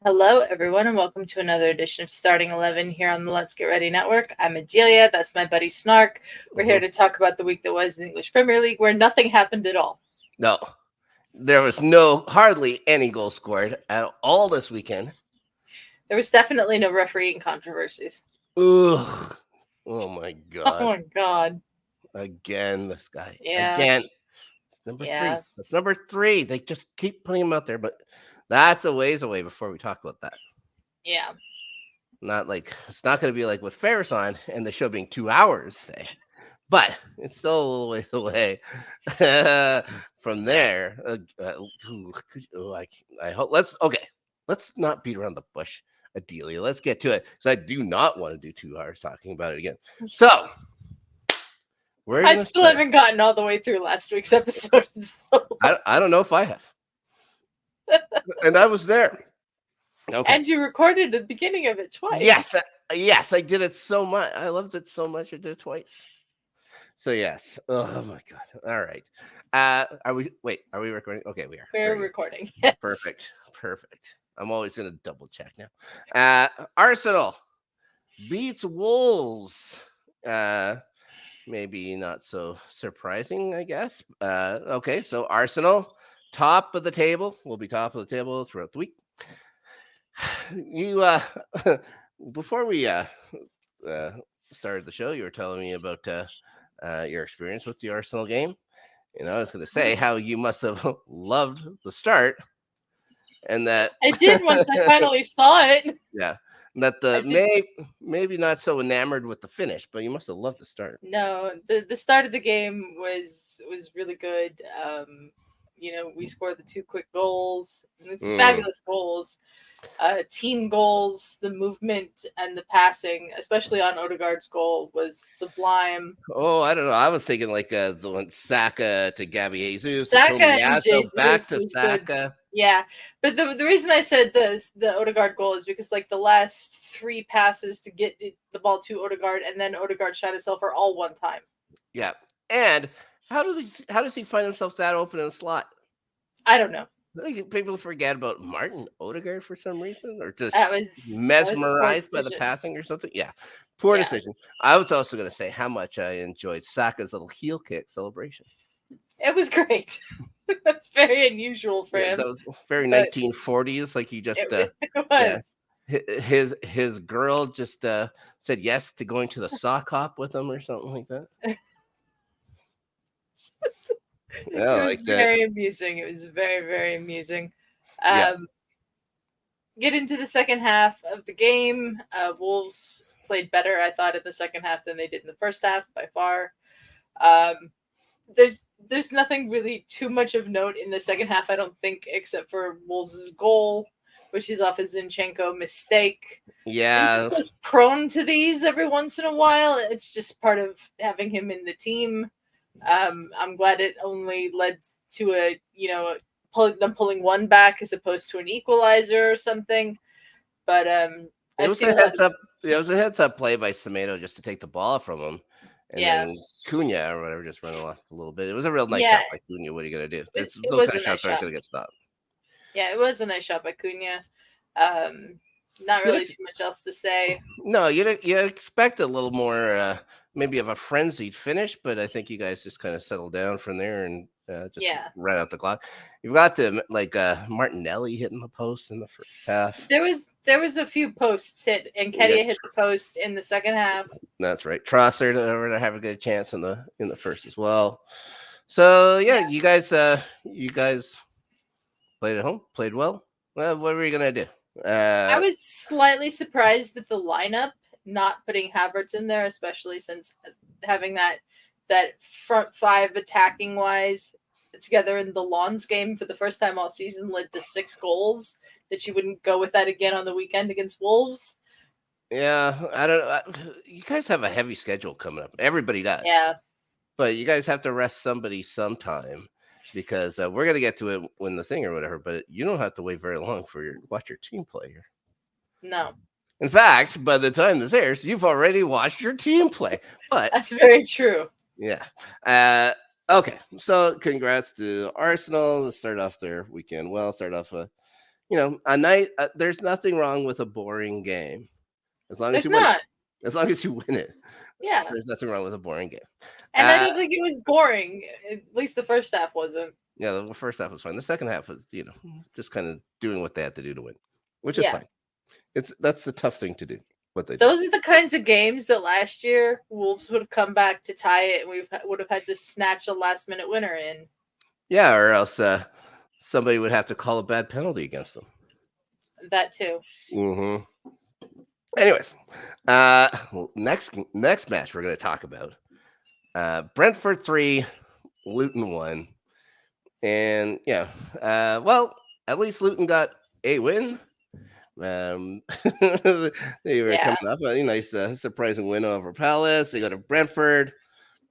Hello, everyone, and welcome to another edition of Starting 11 here on the Let's Get Ready Network. I'm Adelia. That's my buddy Snark. We're here to talk about the week that was in the English Premier League, where nothing happened at all. No, there was hardly any goals scored at all this weekend. There was definitely no refereeing controversies. Ugh. Oh my Oh god. my god. Again, this guy. Yeah. Again. It's number Yeah. 3. That's number 3. They just keep putting him out there, but that's a ways away before we talk about that. Yeah. It's not going to be like with Ferris on and the show being 2 hours, say. But it's still a little ways away from there. I hope let's not beat around the bush, Adelia. Let's get to it because I do not want to do 2 hours talking about it again. So I still haven't gotten all the way through last week's episode. So I don't know if I have, and I was there. Okay. And you recorded the beginning of it twice. Yes, I did it so much. I loved it so much. I did it twice. So yes. Oh my god. All right. Are we recording? Okay, we are. We're recording. Yes. Perfect. I'm always gonna double check now. Arsenal beats Wolves. Maybe not so surprising, I guess. Okay, so Arsenal, top of the table. We'll be top of the table throughout the week. You before we started the show, you were telling me about your experience with the Arsenal game. I was going to say how you must have loved the start, and that I did once I finally saw it. Yeah, that maybe not so enamored with the finish, but you must have loved the start. No, the start of the game was really good. We scored the 2 quick goals, fabulous goals. Team goals, the movement and the passing, especially on Odegaard's goal, was sublime. Oh, I don't know. I was thinking like the one Saka to Gabby Jesus, Saka and Jesus back to Saka. Good. Yeah, but the reason I said the Odegaard goal is because like the last 3 passes to get the ball to Odegaard and then Odegaard shot itself are all one time. Yeah, and how does he find himself that open in the slot? I don't know. I think people forget about Martin Odegaard for some reason, or just mesmerized by the passing or something. Yeah, poor decision. I was also going to say how much I enjoyed Saka's little heel kick celebration. It was great. That's very unusual for him. That was very 1940s. Like he just it was. Yeah, his girl just said yes to going to the sock hop with him or something like that. Yeah, it was very amusing. It was very, very amusing. Get into the second half of the game. Wolves played better, I thought, in the second half than they did in the first half by far. There's nothing really too much of note in the second half, I don't think, except for Wolves' goal, which is off a Zinchenko mistake. Yeah, Zinchenko's prone to these every once in a while. It's just part of having him in the team. I'm glad it only led to them pulling one back as opposed to an equalizer or something. But it was a heads up. It was a heads up play by Semedo just to take the ball from him, and then Cunha or whatever just running off a little bit. It was a real nice shot by Cunha. What are you gonna do? Those kind of shots aren't gonna get stopped. Yeah, it was a nice shot by Cunha. Not really too much else to say. No, you expect a little more, maybe of a frenzied finish, but I think you guys just kind of settled down from there and just ran out the clock. You've got to Martinelli hitting the post in the first half. There was a few posts hit, and Kedia hit the post in the second half. That's right. Trossard to have a good chance in the first as well. So you guys played at home, played well. Well, what were you gonna do? I was slightly surprised at the lineup not putting Havertz in there, especially since having that front 5 attacking wise together in the Lawns game for the first time all season led to 6 goals. That you wouldn't go with that again on the weekend against Wolves. Yeah, I don't know. You guys have a heavy schedule coming up. Everybody does. Yeah. But you guys have to rest somebody sometime. Because we're gonna get to it when the thing or whatever, but you don't have to wait very long for watch your team play here. No. In fact, by the time this airs, you've already watched your team play. But that's very true. Yeah. Okay. So congrats to Arsenal. Let's start off their weekend well. Start off a night. There's nothing wrong with a boring game as long as There's you win it. not. As long as you win it, Yeah. there's nothing wrong with a boring game. And I don't think it was boring. At least the first half wasn't. Yeah, the first half was fine. The second half was, just kind of doing what they had to do to win, which is Yeah. fine. That's the tough thing to do. What they did. Those are the kinds of games that last year Wolves would have come back to tie it, and we would have had to snatch a last minute winner in. Yeah, or else somebody would have to call a bad penalty against them. That too. Mm-hmm. Anyways, next match we're going to talk about Brentford 3, Luton 1, and yeah, well, at least Luton got a win. They were Yeah. coming up a nice surprising win over Palace. They go to Brentford,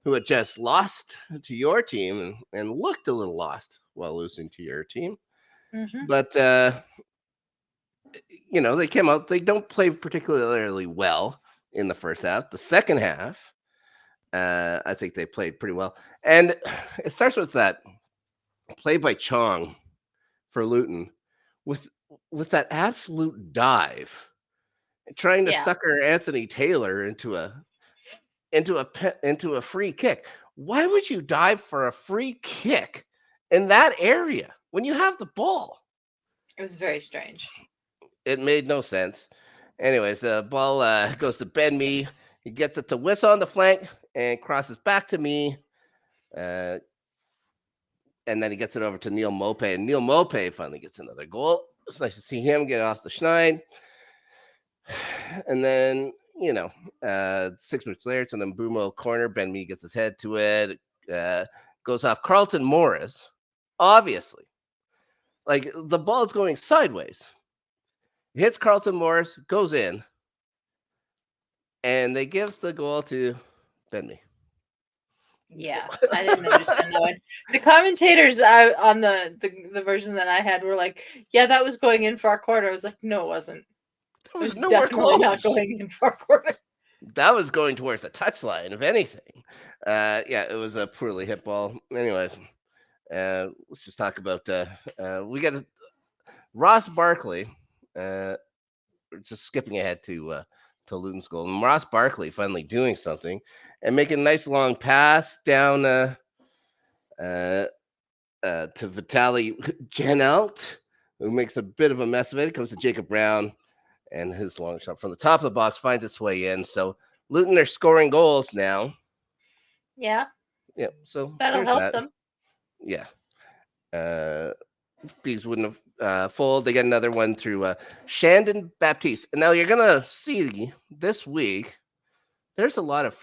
who had just lost to your team and looked a little lost while losing to your team. Mm-hmm. But they came out. They don't play particularly well in the first half. The second half, I think they played pretty well. And it starts with that play by Chong for Luton with that absolute dive, trying to Yeah. sucker Anthony Taylor into a free kick. Why would you dive for a free kick in that area when you have the ball? It was very strange. It made no sense. Anyways, the ball goes to Ben Mee. He gets it to Wiss on the flank and crosses back to me. And then he gets it over to Neil Mopay. And Neil Mopay finally gets another goal. It's nice to see him get off the schneid. And then, 6 minutes later, it's an Mbumo corner. Ben Mee gets his head to it. Goes off Carlton Morris. Obviously. Like, the ball's going sideways. Hits Carlton Morris, goes in. And they give the goal to Ben Mee. Yeah, I didn't understand that one. The commentators on the version that I had were like, "Yeah, that was going in for our corner." I was like, "No, it wasn't. It It was was nowhere definitely not close. going in for our corner." That was going towards the touchline, if anything. Yeah, it was a poorly hit ball. Anyways, let's just talk about we got Ross Barkley. Just skipping ahead to Luton's goal. And Ross Barkley finally doing something and making a nice long pass down to Vitaly Janelt, who makes a bit of a mess of it. It comes to Jacob Brown, and his long shot from the top of the box finds its way in. So Luton are scoring goals now. Yeah, Yeah, so that'll there's help that. them. Yeah. Bees wouldn't have fold. They get another one through Shandon Baptiste. And now you're going to see this week, there's a lot of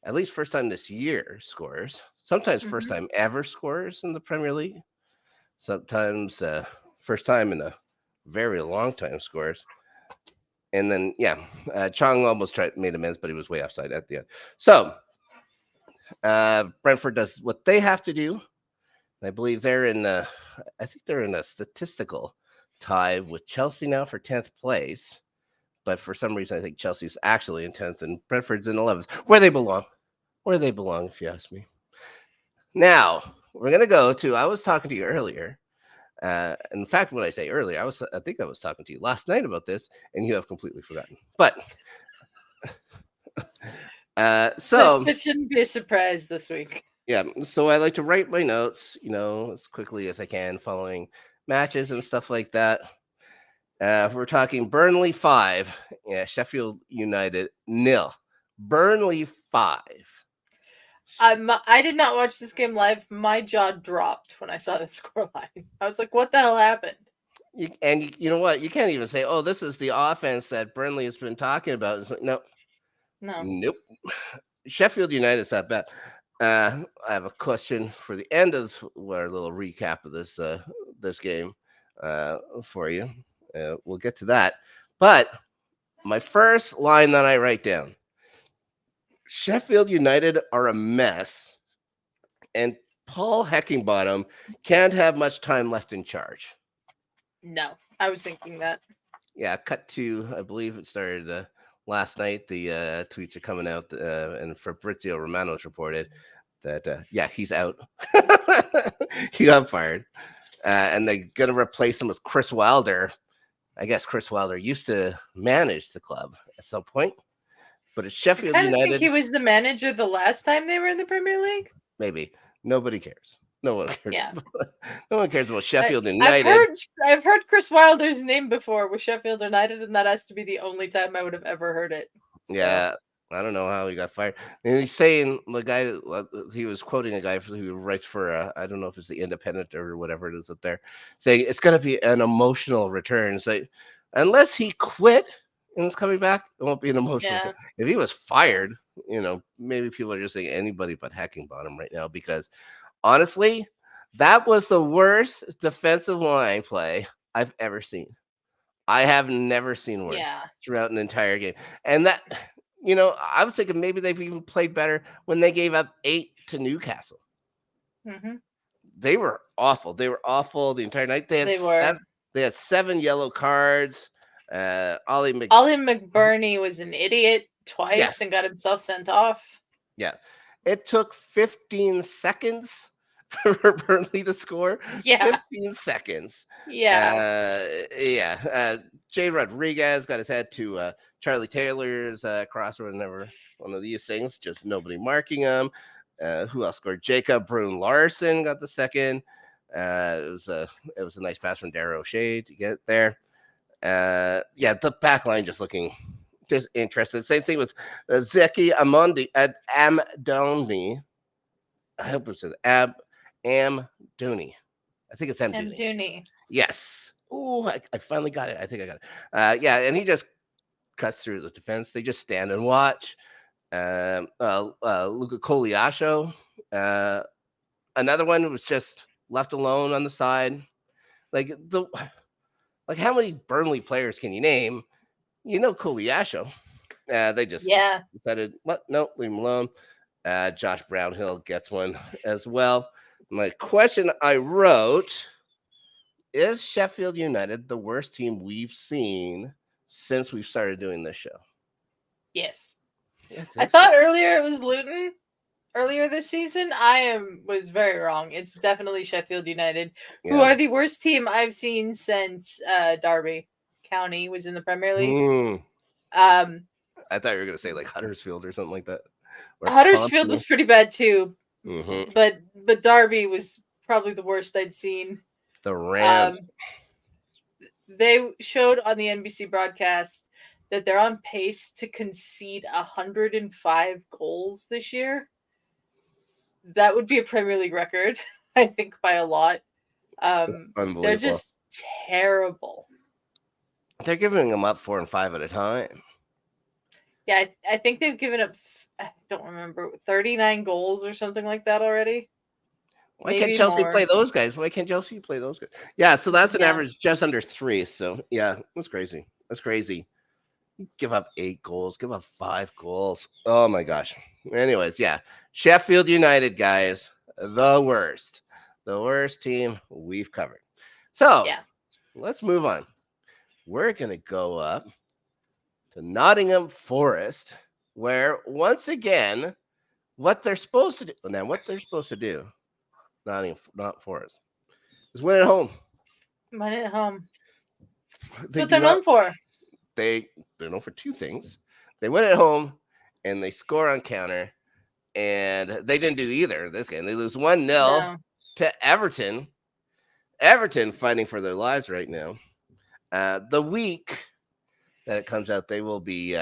at least first time this year scorers. Sometimes first time ever scorers in the Premier League. Sometimes first time in a very long time scorers. And then, Chong almost made amends, but he was way offside at the end. So, Brentford does what they have to do. I believe they're I think they're in a statistical tie with Chelsea now for 10th place. But for some reason, I think Chelsea's actually in 10th and Brentford's in 11th. Where they belong. Where they belong, if you ask me. Now, we're going to go to, I was talking to you earlier. In fact, when I say earlier, I think I was talking to you last night about this, and you have completely forgotten. But, so... It shouldn't be a surprise this week. Yeah, so I like to write my notes, as quickly as I can, following matches and stuff like that. We're talking Burnley 5, Sheffield United 0. Burnley 5. I did not watch this game live. My jaw dropped when I saw the scoreline. I was like, "What the hell happened?" You know what? You can't even say, "Oh, this is the offense that Burnley has been talking about." It's like, no, nope. Sheffield United's that bad. I have a question for the end of our little recap of this game for you. We'll get to that. But my first line that I write down, Sheffield United are a mess, and Paul Heckingbottom can't have much time left in charge. No, I was thinking that. Yeah, cut to, I believe it started last night. The tweets are coming out, and Fabrizio Romano's reported that, he's out. He got fired. and they're going to replace him with Chris Wilder. I guess Chris Wilder used to manage the club at some point, but it's I Sheffield kind of think United. he was the manager the last time they were in the Premier League. Maybe nobody cares. No one cares. Yeah. No one cares about Sheffield I've United. heard Chris Wilder's name before with Sheffield United, and that has to be the only time I would have ever heard it. So. Yeah, I don't know how he got fired. And he's saying the guy he was quoting a guy who writes for I don't know if it's the Independent or whatever it is up there, saying it's going to be an emotional return. It's like unless he quit and is coming back, it won't be an emotional. Yeah. If he was fired, maybe people are just saying anybody but Heckingbottom right now because honestly, that was the worst defensive line play I've ever seen. I have never seen worse throughout an entire game. And that, I was thinking maybe they've even played better when they gave up 8 to Newcastle. Mm-hmm. They were awful. They were awful the entire night. They had 7 yellow cards. Ollie McBurney was an idiot twice and got himself sent off. Yeah. It took 15 seconds for Burnley to score. Yeah. 15 seconds. Yeah. Jay Rodriguez got his head to Charlie Taylor's cross or whatever. One of these things, just nobody marking him. Who else scored? Jacob Brune Larson got the second. It was a nice pass from Darrow O'Shea to get there. The back line just looking just interested. Same thing with Zeki Amdoni. I hope it's Amdouni. I think it's Amdouni. Amdouni. Yes. Oh, I finally got it. I think I got it. And he just cuts through the defense. They just stand and watch. Luca Coliasho. Another one was just left alone on the side. Like how many Burnley players can you name? Coliasho. They just decided, what? No, leave him alone. Josh Brownhill gets one as well. My question I wrote, is Sheffield United the worst team we've seen since we started doing this show? Yes. I thought earlier it was Luton. Earlier this season, was very wrong. It's definitely Sheffield United, who are the worst team I've seen since Derby County was in the Premier League. I thought you were going to say like Huddersfield or something like that. Huddersfield was pretty bad too, mm-hmm. but Derby was probably the worst I'd seen. The Rams. They showed on the NBC broadcast that they're on pace to concede 105 goals this year. That would be a Premier League record, I think, by a lot. Unbelievable. They're just terrible. They're giving them up 4 and 5 at a time. Yeah, I think they've given up, I don't remember, 39 goals or something like that already. Why can't Chelsea play those guys? Why can't Chelsea play those guys? Yeah, so that's an average just under 3. So, yeah, that's crazy. That's crazy. Give up 8 goals. Give up 5 goals. Oh, my gosh. Anyways, yeah. Sheffield United, guys, the worst. The worst team we've covered. So, let's move on. We're going to go up to Nottingham Forest, where, once again, what they're supposed to do, not Forest, is win at home. Win at home. That's what they're known for. They're known for 2 things. They win at home, and they score on counter, and they didn't do either this game. They lose 1-0 to Everton. Everton fighting for their lives right now. The week that it comes out, they will be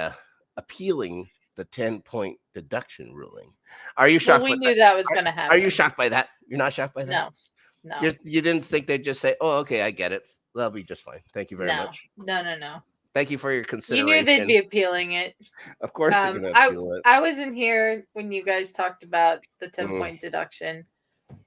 appealing the 10-point deduction ruling. Are you shocked? We knew that was going to happen. Are you shocked by that? You're not shocked by that? No. You didn't think they'd just say, "Oh, okay, I get it. That'll be just fine. Thank you very much." No. Thank you for your consideration. You knew they'd be appealing it. Of course they're going to appeal it. I wasn't here when you guys talked about the 10-point deduction.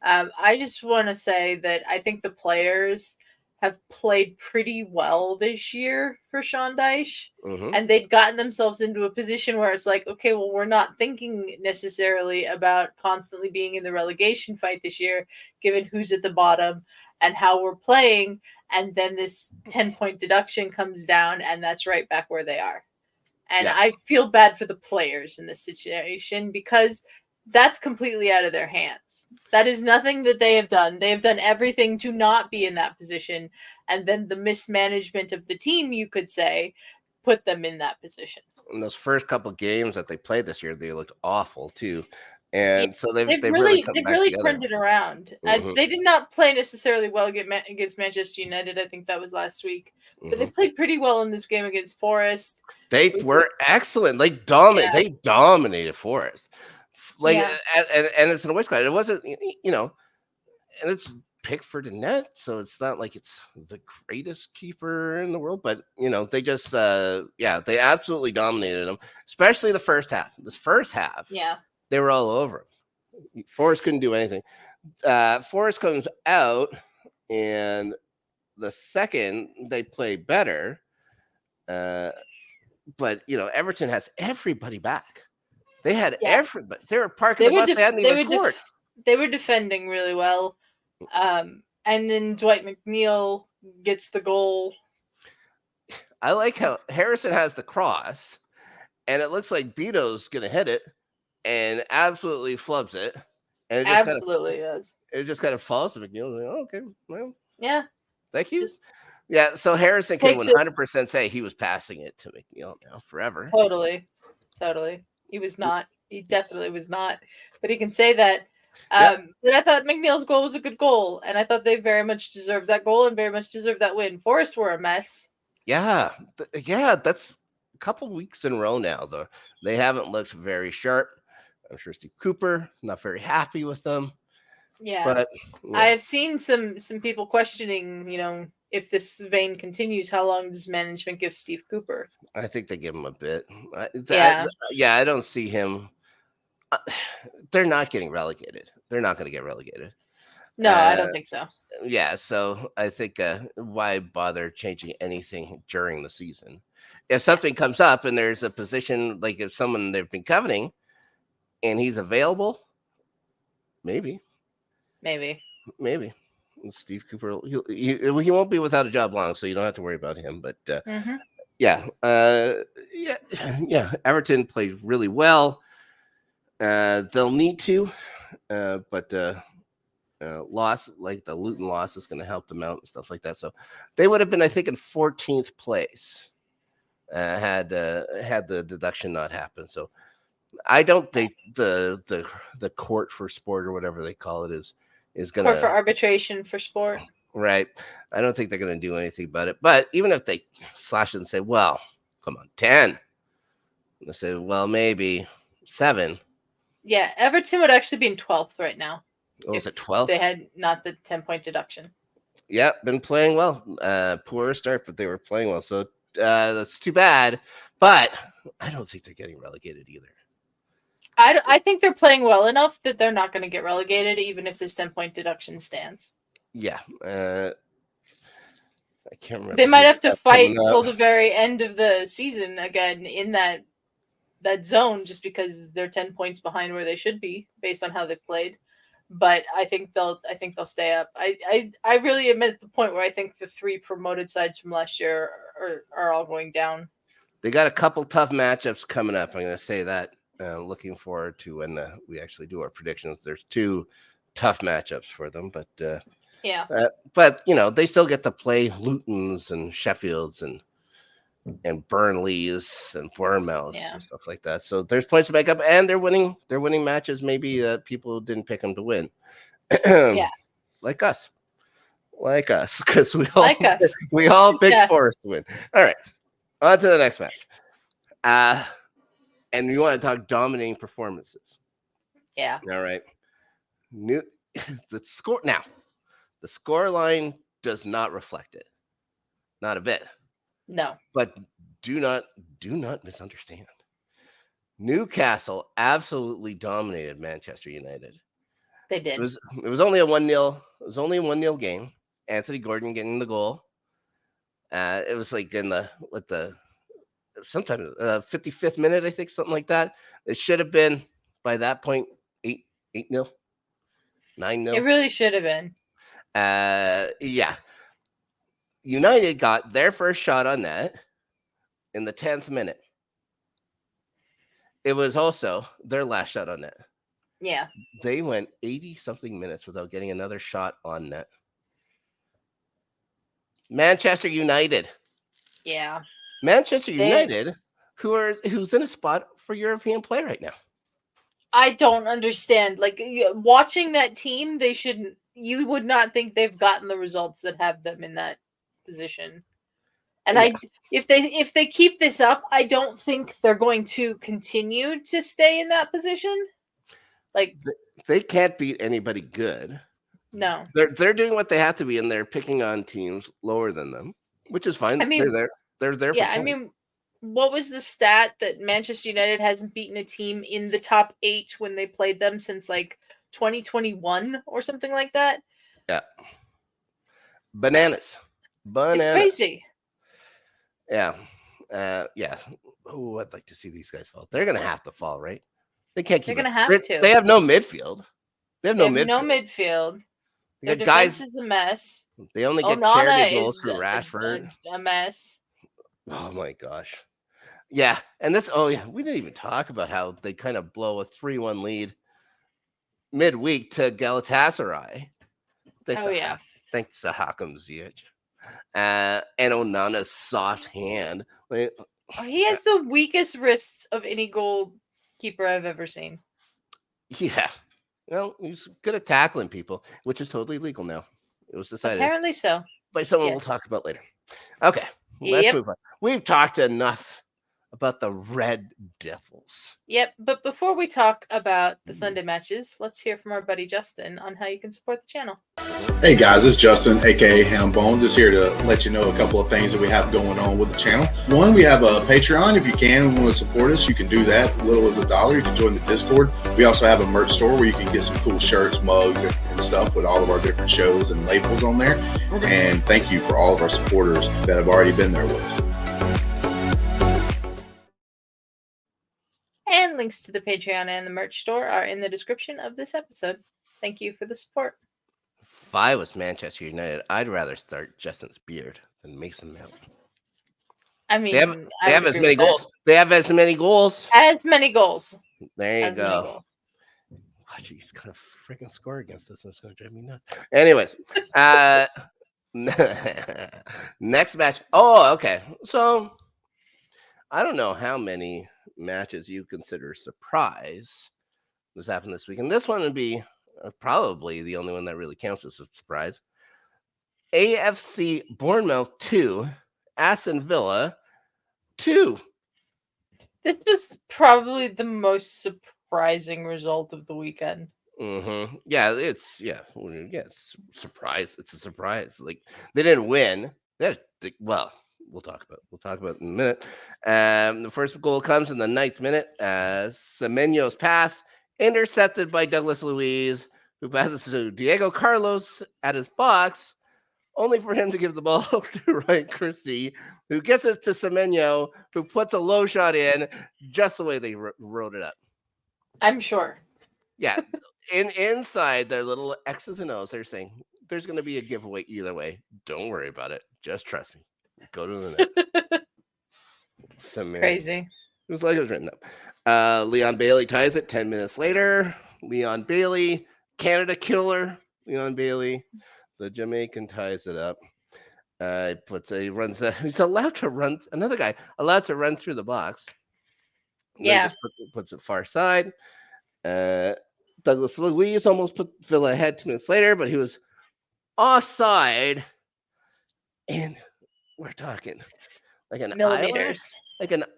I just want to say that I think the players have played pretty well this year for Sean Dyche. Mm-hmm. And they'd gotten themselves into a position where it's like, okay, well, we're not thinking necessarily about constantly being in the relegation fight this year, given who's at the bottom and how we're playing. And then this 10-point deduction comes down, and that's right back where they are. And I feel bad for the players in this situation because that's completely out of their hands. That is nothing that they have done. They have done everything to not be in that position, and then the mismanagement of the team, you could say, put them in that position. In those first couple games that they played this year, they looked awful too, Yeah, and so they've really come they've back really together. turned it around. Hmm. They did not play necessarily well against Manchester United. I think that was last week, but they Hmm. played pretty well in this game against Forest. They It was were excellent. yeah, They dominated Forest. Like, yeah, and it's in a waste cloud. It wasn't, and it's Pickford and net, so it's not like it's the greatest keeper in the world, but they just they absolutely dominated them, especially the first half. This first half, yeah, they were all over him. Forrest couldn't do anything. Forrest comes out, and the second they play better, uh, but Everton has everybody back. They had yeah. everybody. They were parking the bus. They hadn't even scored. They were defending really well. And then Dwight McNeil gets the goal. I like how Harrison has the cross, and it looks like Beto's gonna hit it, and absolutely flubs it, and Absolutely is. it just kind of falls to McNeil. Like, oh, okay, well, Yeah, thank you. just Yeah, so Harrison can takes it 100% say he was passing it to McNeil now forever. totally, totally. He was not. He definitely was not. But he can say that. Yep. But I thought McNeil's goal was a good goal, and I thought they very much deserved that goal and very much deserved that win. Forest were a mess. Yeah. Yeah, that's a couple weeks in a row now, though. They haven't looked very sharp. I'm sure Steve Cooper not very happy with them, Yeah, but I yeah, have seen some people questioning, if this vein continues, how long does management give Steve Cooper? I think they give him a bit. Yeah, Yeah, I don't see him. uh, They're not getting relegated. They're not going to get relegated. no, I Uh, don't think so. yeah, so I think why bother changing anything during the season? If Yeah, something comes up and there's a position, like if someone they've been coveting and he's available, maybe, maybe. maybe. Steve Cooper, he won't be without a job long, so you don't have to worry about him. But Hmm. yeah, yeah, yeah. Everton plays really well. They'll need to, but loss like the Luton loss is going to help them out and stuff like that. So they would have been, I think, in 14th place had the deduction not happened. So I don't think the court for sport or whatever they call it is Court for gonna arbitration for sport. right. I don't think they're gonna do anything about it. But even if they slash it and say, well, come on, 10, they say, well, maybe 7. Yeah, Everton would actually be in 12th right now What was it, if they 12th? had not the 10-point deduction. Yeah, been playing well. Poor start, but they were playing well. So that's too bad. But I don't think they're getting relegated either. I think they're playing well enough that they're not going to get relegated, even if this 10-point deduction stands. Yeah, I can't They remember might who have they to have coming fight up. till the very end of the season again in that zone, just because they're 10 points behind where they should be based on how they've played. But I think they'll stay up. I really am at the point where I think the 3 promoted sides from last year are all going down. They got a couple tough matchups coming up. I'm going to say that. Looking forward to when we actually do our predictions. There's 2 tough matchups for them, Yeah, but they still get to play Lutons and Sheffields and Burnleys and Bournemouths yeah, and stuff like that. So there's points to make up, and they're winning. They're winning matches. Maybe people didn't pick them to win, yeah. like us, because Like us. we all picked Yeah, Forest to win. All right, on to the next match. Uh, and you want to talk dominating performances. yeah. All right. New the score now. The score line does not reflect it. Not a bit. No, But do not misunderstand. Newcastle absolutely dominated Manchester United. they It did. was it was only a 1-0. It was only a 1-0 game. Anthony Gordon getting the goal. It was like in the with the sometime 55th minute, I think, something like that. It should have been by that point 8-0, nine It 0 really should have been. Yeah, United got their first shot on net in the 10th minute. It was also their last shot on net. Yeah. They went 80-something minutes without getting another shot on net. Manchester United. Yeah. Manchester They United, who's in a spot for European play right now. I don't understand. Like watching that team, you would not think they've gotten the results that have them in that position. And Yeah. if they keep this up, I don't think they're going to continue to stay in that position. Like They can't beat anybody good. no. They're doing what they have to be, and they're picking on teams lower than them, which is fine. I mean, They're there for yeah, I points. mean, what was the stat that Manchester United hasn't beaten a team in the top 8 when they played them since like 2021 or something like that? Yeah. Bananas. It's crazy. Yeah. Yeah. Oh, I'd like to see these guys fall. They're gonna have to fall, right? They can't They're keep it. going to have They to. have no midfield. They have They no have no midfield. midfield. They Their got defense guys. is a mess. They only get charity Onana goals is through Rashford. a mess. Oh my gosh. Yeah, and this. Oh yeah, we didn't even talk about how they kind of blow a 3-1 lead midweek to Galatasaray. Oh yeah. Thanks to Hakim Ziyech. And Onana's soft hand. He has the weakest wrists of any goalkeeper I've ever seen. Yeah. Well, he's good at tackling people, which is totally legal now. It was decided Apparently so. by someone we'll Yes. talk about later. Okay, let's Yep. move on. We've talked enough about the Red Devils. Yep. But before we talk about the Sunday matches, let's hear from our buddy Justin on how you can support the channel. Hey guys, it's Justin, aka Hambone, just here to let you know a couple of things that we have going on with the channel. One, we have a Patreon. If you can and want to support us, you can do that. As little as $1. You can join the Discord. We also have a merch store where you can get some cool shirts, mugs, and stuff with all of our different shows and labels on there. And thank you for all of our supporters that have already been there with us. And links to the Patreon and the merch store are in the description of this episode. Thank you for the support. If I was Manchester United, I'd rather start Justin's beard than Mason Mount. I mean, they have as many goals. They have as many goals. As many goals. There you As many go. goals. Oh, he's gonna freaking score against us. That's gonna drive me nuts. Anyways, next match. Oh, okay. So I don't know how many matches you consider surprise this happened this week, and this one would be probably the only one that really counts as a surprise. AFC Bournemouth 2, Aston Villa 2. This was probably the most surprising result of the weekend. Mm-hmm. Yeah, it's surprise. It's a surprise. Like they didn't win. Well, we'll talk about it in a minute. The first goal comes in the 9th minute. Semenyo's pass intercepted by Douglas Luiz, who passes to Diego Carlos at his box, only for him to give the ball to Ryan Christie, who gets it to Semenyo, who puts a low shot in just the way they wrote it up. I'm sure. Yeah, inside their little X's and O's, they're saying there's going to be a giveaway either way. Don't worry about it. Just trust me. Go to the net. Crazy. It was like it was written up. Leon Bailey ties it 10 minutes later. Leon Bailey, Canada killer. Leon Bailey, the Jamaican, ties it up. He's allowed to run. Another guy allowed to run through the box. Yeah. Just puts it far side. Douglas Luiz almost put Villa ahead 2 minutes later, but he was offside. And we're talking like an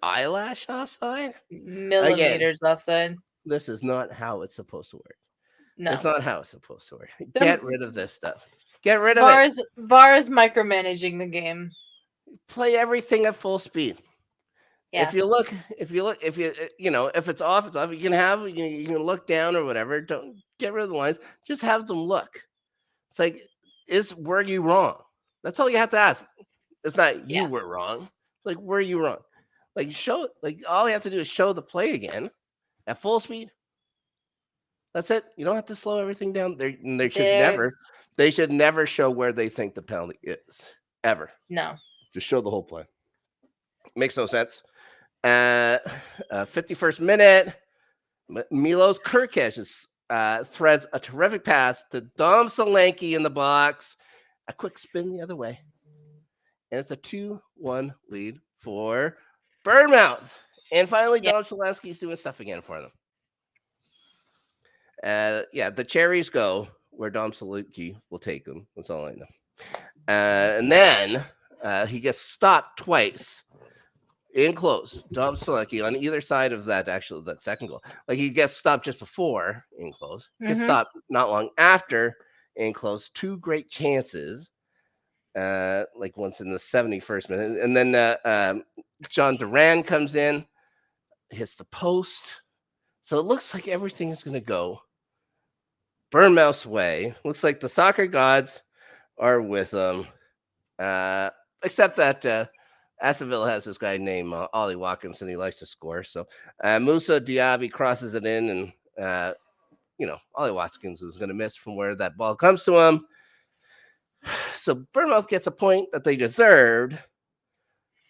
eyelash offside. Millimeters offside. This is not how it's supposed to work. No. It's not how it's supposed to work. Get rid of this stuff. Get rid of it. VAR is micromanaging the game. Play everything at full speed. Yeah. If it's off, it's off. You can look down or whatever. Don't get rid of the lines. Just have them look. It's like, were you wrong? That's all you have to ask. It's not you were wrong. It's like, were you wrong? Like all you have to do is show the play again at full speed. That's it. You don't have to slow everything down. They should never show where they think the penalty is. Ever. No. Just show the whole play. Makes no sense. 51st minute, Milos Kerkez is threads a terrific pass to Dom Solanke in the box. A quick spin the other way. And it's a 2-1 lead for Bournemouth. And finally, Yeah. Dom Solanke's doing stuff again for them. The cherries go where Dom Solanke will take them. That's all I know. And then he gets stopped twice in close. Dom Solanke on either side of that second goal. Like he gets stopped just before in close, gets stopped not long after in close. Two great chances. Like once in the 71st minute. And then John Duran comes in, hits the post. So it looks like everything is going to go Bournemouth's way. Looks like the soccer gods are with them. Except that Aston Villa has this guy named Ollie Watkins, and he likes to score. So Musa Diaby crosses it in, and Ollie Watkins is going to miss from where that ball comes to him. So Bournemouth gets a point that they deserved.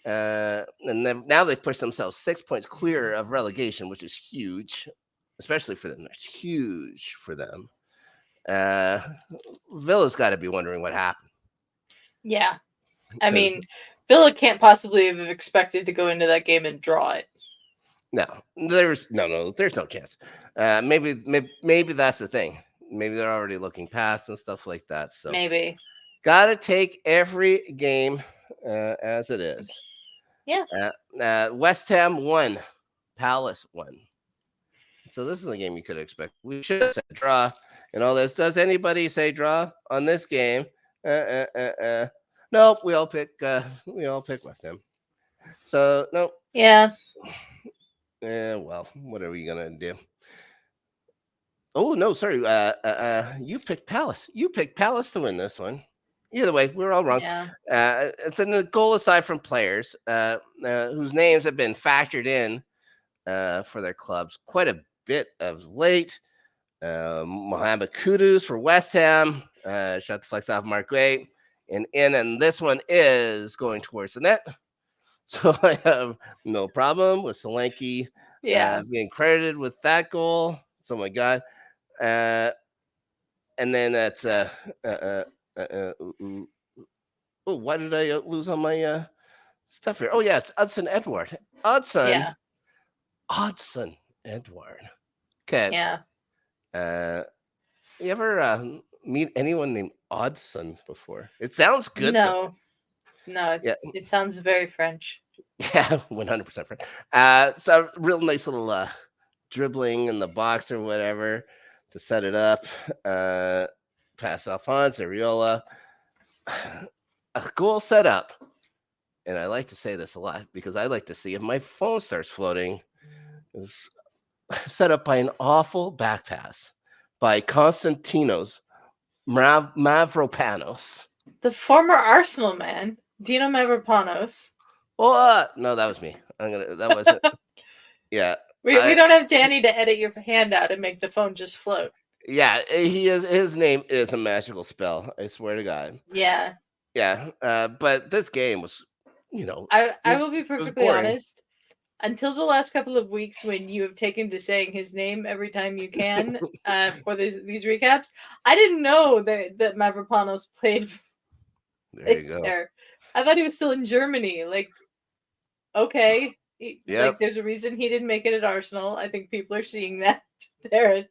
And then now they've pushed themselves 6 points clear of relegation, which is huge, especially for them. It's huge for them. Villa's got to be wondering what happened. Yeah. I mean, Villa can't possibly have expected to go into that game and draw it. No, there's no chance. Maybe that's the thing. Maybe they're already looking past and stuff like that. So maybe gotta take every game as it is. Yeah. West Ham won, Palace won. So this is the game you could expect. We should have said draw and all this. Does anybody say draw on this game? Nope. We all pick West Ham. So nope. Yeah. Well, what are we gonna do? Oh no, sorry. You picked Palace. You picked Palace to win this one. Either way, we're all wrong. Yeah. It's a goal aside from players whose names have been factored in for their clubs quite a bit of late. Mohamed Kudus for West Ham. Shot the flex off Mark Gray. And this one is going towards the net. So I have no problem with Solanke being credited with that goal. Oh my God. And then that's why did I lose on my stuff here? Oh yeah, it's Hudson Edward. Hudson Edward. Okay. Yeah. You ever meet anyone named Oddson before? It sounds good. No. It sounds very French. Yeah, 100% French. So real nice little dribbling in the box or whatever to set it up. Pass off Hans Ariola. A goal set up. And I like to say this a lot because I like to see if my phone starts floating. It was set up by an awful back pass by Konstantinos Mavropanos. The former Arsenal man, Dino Mavropanos. Oh, no, that was me. That wasn't. Yeah. We don't have Danny to edit your hand out and make the phone just float. Yeah, his name is a magical spell. I swear to God. Yeah. Yeah. But this game was, I will be perfectly honest. Until the last couple of weeks, when you have taken to saying his name every time you can for these recaps, I didn't know that Mavropanos played. There you go. There. I thought he was still in Germany. Like, okay. Like, there's a reason he didn't make it at Arsenal. I think people are seeing that there.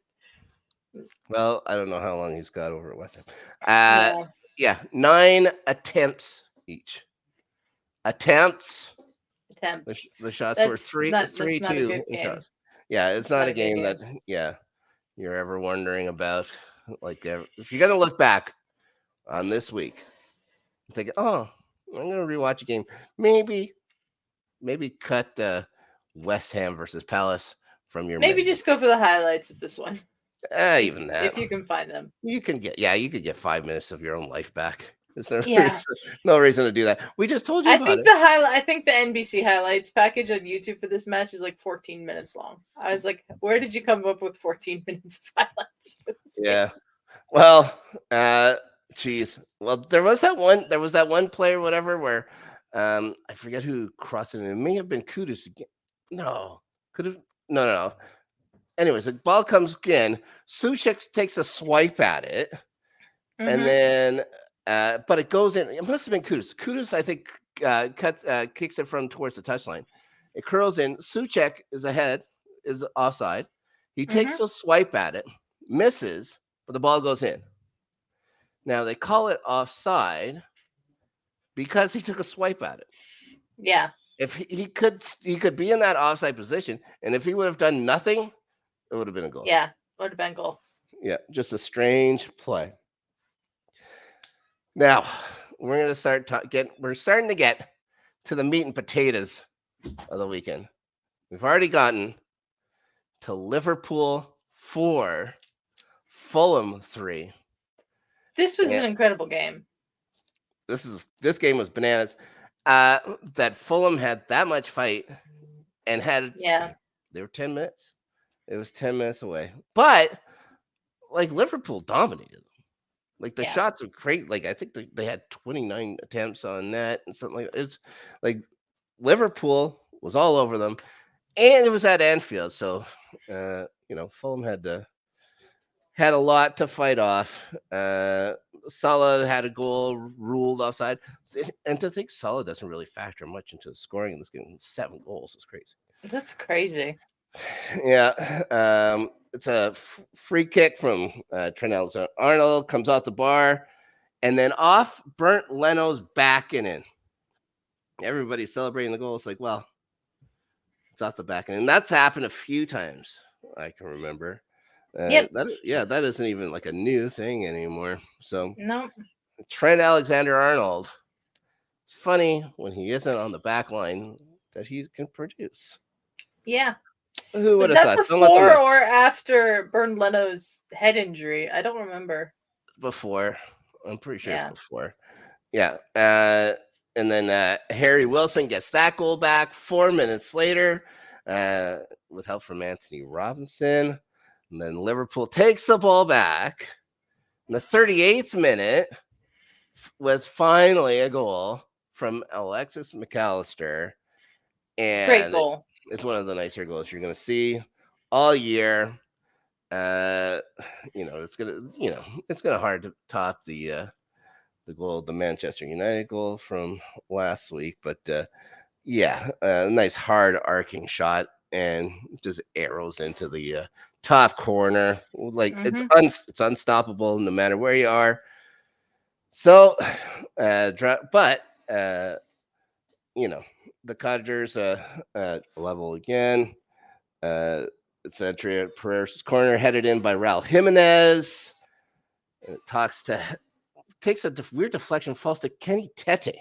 Well, I don't know how long he's got over at West Ham. Yeah, 9 attempts each. Attempts. The shots were 3-2 shots. Yeah, it's not a game that you're ever wondering about. Like, if you're gonna look back on this week, think, oh, I'm gonna rewatch a game. Maybe cut the West Ham versus Palace from your. Maybe just go for the highlights of this one. Even that, if you can find them, you could get 5 minutes of your own life back. There's no reason to do that. We just told you about it. I think the NBC highlights package on YouTube for this match is like 14 minutes long. I was like, where did you come up with 14 minutes of highlights for this game? Well, geez. Well, there was that one player, whatever, where I forget who crossed it. It may have been Kudus again. No. No. anyways, the ball comes in. Suchek takes a swipe at it, and then, but it goes in. It must have been Kudus. Kudus, I think, kicks it from towards the touchline. It curls in. Suchek is offside. He takes a swipe at it, misses, but the ball goes in. Now they call it offside because he took a swipe at it. Yeah. If he could be in that offside position, and if he would have done nothing, it would have been a goal. Yeah, would have been goal. Yeah, just a strange play. Now we're gonna we're starting to get to the meat and potatoes of the weekend. We've already gotten to Liverpool 4, Fulham 3. This was an incredible game. This game was bananas. That Fulham had that much fight and had they were 10 minutes. It was 10 minutes away. But like Liverpool dominated them. Like the shots were great. Like I think they had 29 attempts on net and something like that. It's like Liverpool was all over them. And it was at Anfield, so Fulham had a lot to fight off. Salah had a goal ruled offside, and to think Salah doesn't really factor much into the scoring in this game. 7 goals is crazy. That's crazy. Yeah, it's a free kick from Trent Alexander-Arnold, comes off the bar, and then off Bernd Leno's back and in. Everybody's celebrating the goal. It's like, well, it's off the back and in. That's happened a few times I can remember. That isn't even like a new thing anymore. So no, Trent Alexander-Arnold. It's funny when he isn't on the back line that he can produce. Yeah. Who would have have thought? Before or after Bernd Leno's head injury? I don't remember. Before. I'm pretty sure it's before. Yeah. And then Harry Wilson gets that goal back 4 minutes later with help from Anthony Robinson. And then Liverpool takes the ball back. In the 38th minute was finally a goal from Alexis McAllister. And great goal. It's one of the nicer goals you're going to see all year. It's gonna hard to top the goal, the Manchester United goal from last week, but a nice hard arcing shot and just arrows into the top corner. Like it's unstoppable no matter where you are. So, but the Cottagers level again. It's entry at Pereira's corner, headed in by Raul Jimenez. And it takes a weird deflection, falls to Kenny Tete.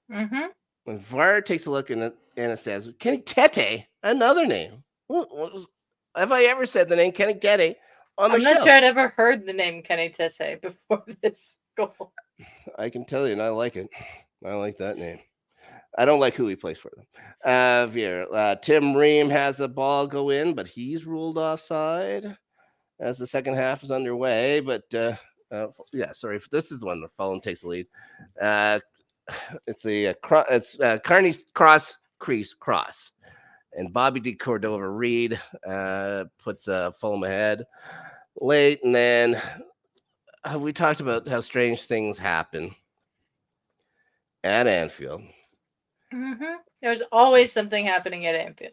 When VAR takes a look and it says, Kenny Tete, another name. Have I ever said the name Kenny Tete on the show? I'm not sure I'd ever heard the name Kenny Tete before this goal. I can tell you, and I like it. I like that name. I don't like who he plays for them. Tim Ream has the ball go in, but he's ruled offside as the second half is underway. But this is the one that Fulham takes the lead. It's Carney's cross, and Bobby de Cordova Reed puts Fulham ahead late, and then we talked about how strange things happen at Anfield. There's always something happening at Anfield.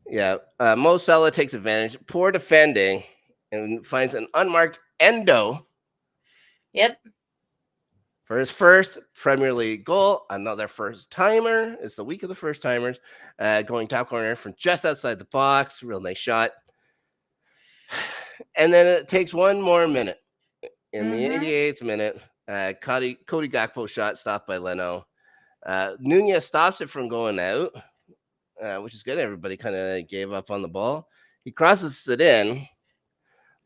Yeah, Mo Salah takes advantage. Poor defending, and finds an unmarked Endo. Yep. For his first Premier League goal, another first timer. It's the week of the first timers. Going top corner from just outside the box. Real nice shot. And then it takes one more minute. In the 88th minute, Cody Gakpo shot stopped by Leno. Nunez stops it from going out, which is good. Everybody kind of gave up on the ball. He crosses it in.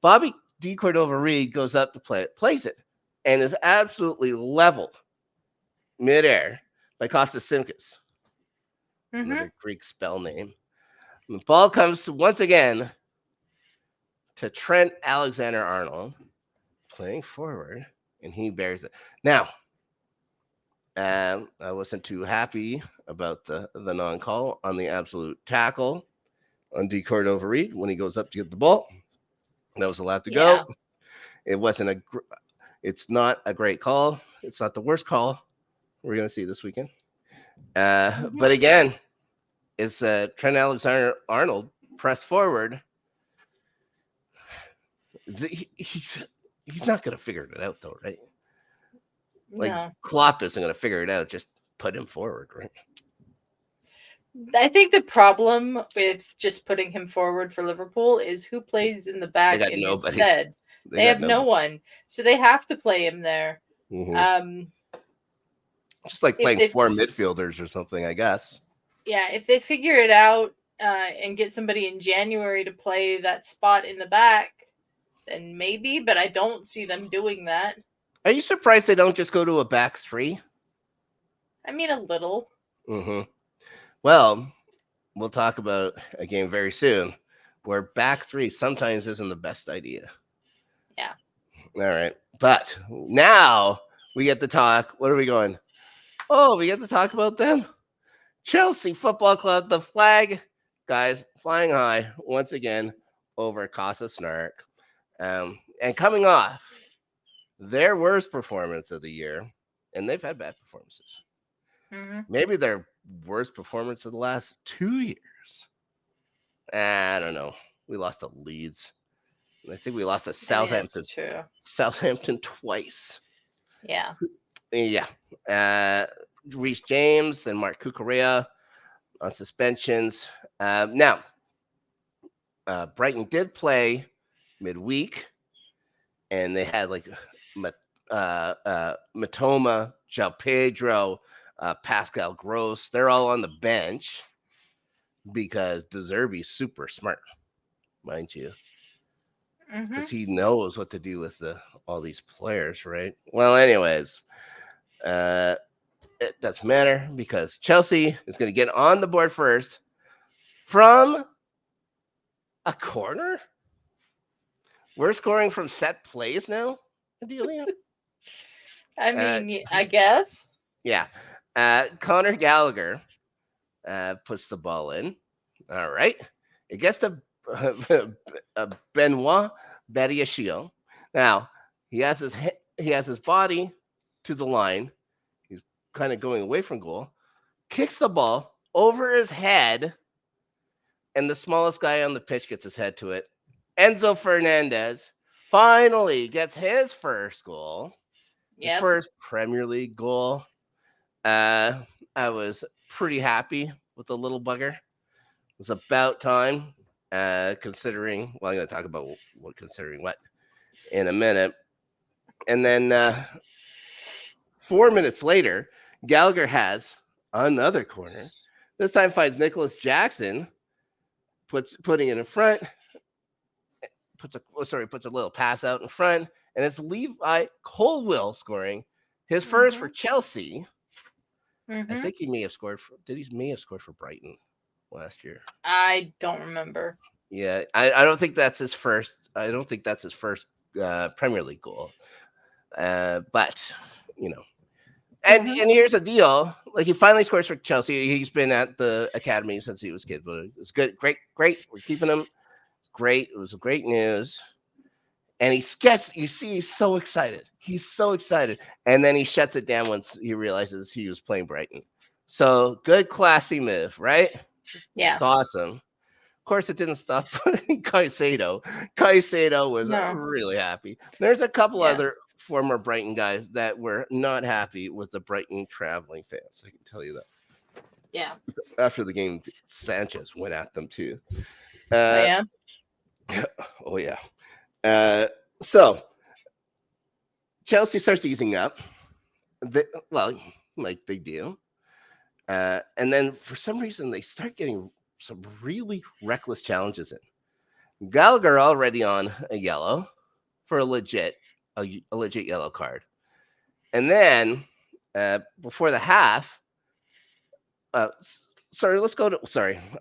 Bobby de Cordova Reed goes up to play it, plays it, and is absolutely leveled midair by Kostas Simkis. Another Greek spell name. And the ball comes once again to Trent Alexander-Arnold, playing forward, and he bears it. Now, I wasn't too happy about the non-call on the absolute tackle. on D Cordova Reed when he goes up to get the ball. That was allowed to Yeah. go. It wasn't it's not a great call. It's not the worst call we're going to see this weekend. But again, it's Trent Alexander-Arnold pressed forward. He's not going to figure it out, though, right? Like, No. Klopp isn't going to figure it out. Just put him forward, right? I think the problem with just putting him forward for Liverpool is who plays in the back got in his nobody. stead. They have no one, so they have to play him there. Mm-hmm. Just like playing four midfielders or something, I guess. Yeah, if they figure it out and get somebody in January to play that spot in the back, then maybe, but I don't see them doing that. Are you surprised they don't just go to a back three? I mean, a little. Mm-hmm. Well, we'll talk about a game very soon where back three sometimes isn't the best idea. Yeah. All right. But now we get to talk. What are we going? Oh, we get to talk about them. Chelsea Football Club, the flag, guys, flying high once again over Casa Snark. And coming off their worst performance of the year, and they've had bad performances. Mm-hmm. Maybe their worst performance of the last 2 years. I don't know. We lost to Leeds. I think we lost to Southampton. That's true. Southampton twice. Yeah. Yeah. Reece James and Mark Cucurella on suspensions. Now, Brighton did play midweek, and they had like Matoma, João Pedro, Pascal Gross. They're all on the bench because De Zerbi's super smart, mind you, because he knows what to do with all these players, right? Well, anyways, it doesn't matter because Chelsea is going to get on the board first from a corner. We're scoring from set plays now, Adelia. I mean, I guess. Yeah. Conor Gallagher puts the ball in. All right. It gets to Benoit Badiashile. Now, he has his body to the line. He's kind of going away from goal. Kicks the ball over his head, and the smallest guy on the pitch gets his head to it. Enzo Fernandez finally gets his first goal. His first Premier League goal. I was pretty happy with the little bugger. It was about time, considering. Well, I'm going to talk about considering what in a minute. And then 4 minutes later, Gallagher has another corner. This time finds Nicholas Jackson, putting it in front. Puts a little pass out in front, and it's Levi Colwill scoring his first for Chelsea. I think he may have scored for Brighton last year. I don't remember. Yeah, I don't think that's his first. I don't think that's his first Premier League goal. But you know, and here's the deal: like he finally scores for Chelsea. He's been at the academy since he was a kid, but it's good, great. We're keeping him. Great. It was great news. And he's so excited. He's so excited. And then he shuts it down once he realizes he was playing Brighton. So good, classy move, right? Yeah. It's awesome. Of course, it didn't stop Caicedo. Caicedo was really happy. There's a couple other former Brighton guys that were not happy with the Brighton traveling fans. I can tell you that. Yeah. After the game, Sanchez went at them too. Oh yeah. So Chelsea starts easing up. Like they do. And then for some reason they start getting some really reckless challenges in. Gallagher already on a yellow for a legit yellow card. And then before the half, I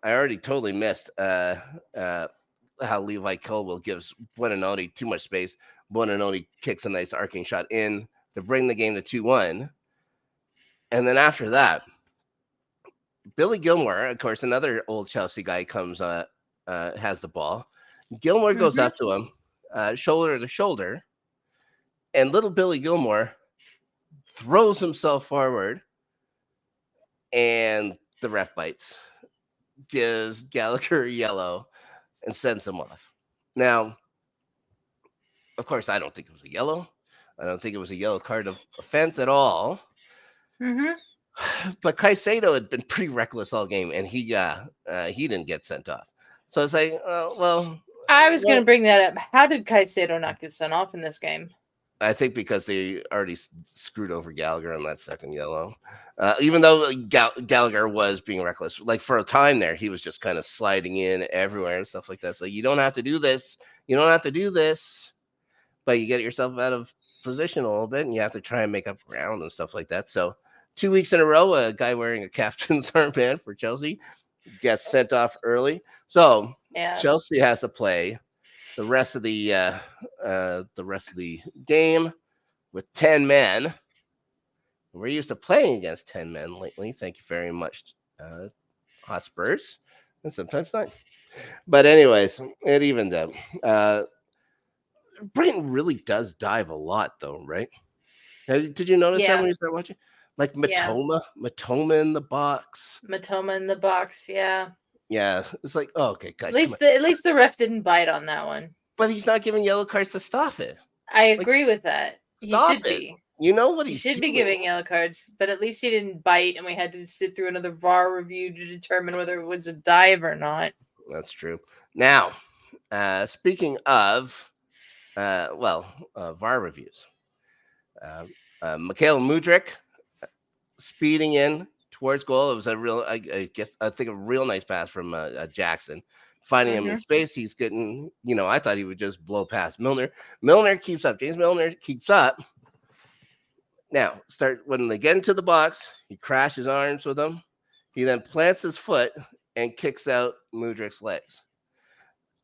already totally missed how Levi Colwill gives Buonanotte too much space. Buonanotte kicks a nice arcing shot in to bring the game to 2-1. And then after that, Billy Gilmore, of course, another old Chelsea guy, comes has the ball. Gilmore goes up to him, shoulder to shoulder, and little Billy Gilmore throws himself forward, and the ref bites, gives Gallagher a yellow, and sends him off. Now, of course, I don't think it was a yellow. I don't think it was a yellow card of offense at all. But Caicedo had been pretty reckless all game, and he didn't get sent off. So it's like, I was going to bring that up. How did Caicedo not get sent off in this game? I think because they already screwed over Gallagher on that second yellow. Even though Gallagher was being reckless, like for a time there, he was just kind of sliding in everywhere and stuff like that. So you don't have to do this. You don't have to do this. But you get yourself out of position a little bit, and you have to try and make up ground and stuff like that. So 2 weeks in a row, a guy wearing a captain's armband for Chelsea gets sent off early. So Chelsea has to play the rest of the game with 10 men. We're used to playing against 10 men lately. Thank you very much, Hot Spurs, and sometimes not. But anyways, it evened out. Brighton really does dive a lot, though, right? Did you notice that when you started watching? Like Matoma in the box. Matoma in the box, yeah. Yeah, it's like, oh, okay, guys. At least the ref didn't bite on that one. But he's not giving yellow cards to stop it. I agree with that. He should be. You know what he should be giving yellow cards, but at least he didn't bite, and we had to sit through another VAR review to determine whether it was a dive or not. That's true. Now, speaking of, VAR reviews, Mikhail Mudryk speeding in towards goal. It was a real, I think a real nice pass from Jackson. Finding him in space, he's getting, I thought he would just blow past Milner. Milner keeps up. James Milner keeps up. Now, when they get into the box, he crashes arms with them. He then plants his foot and kicks out Mudryk's legs.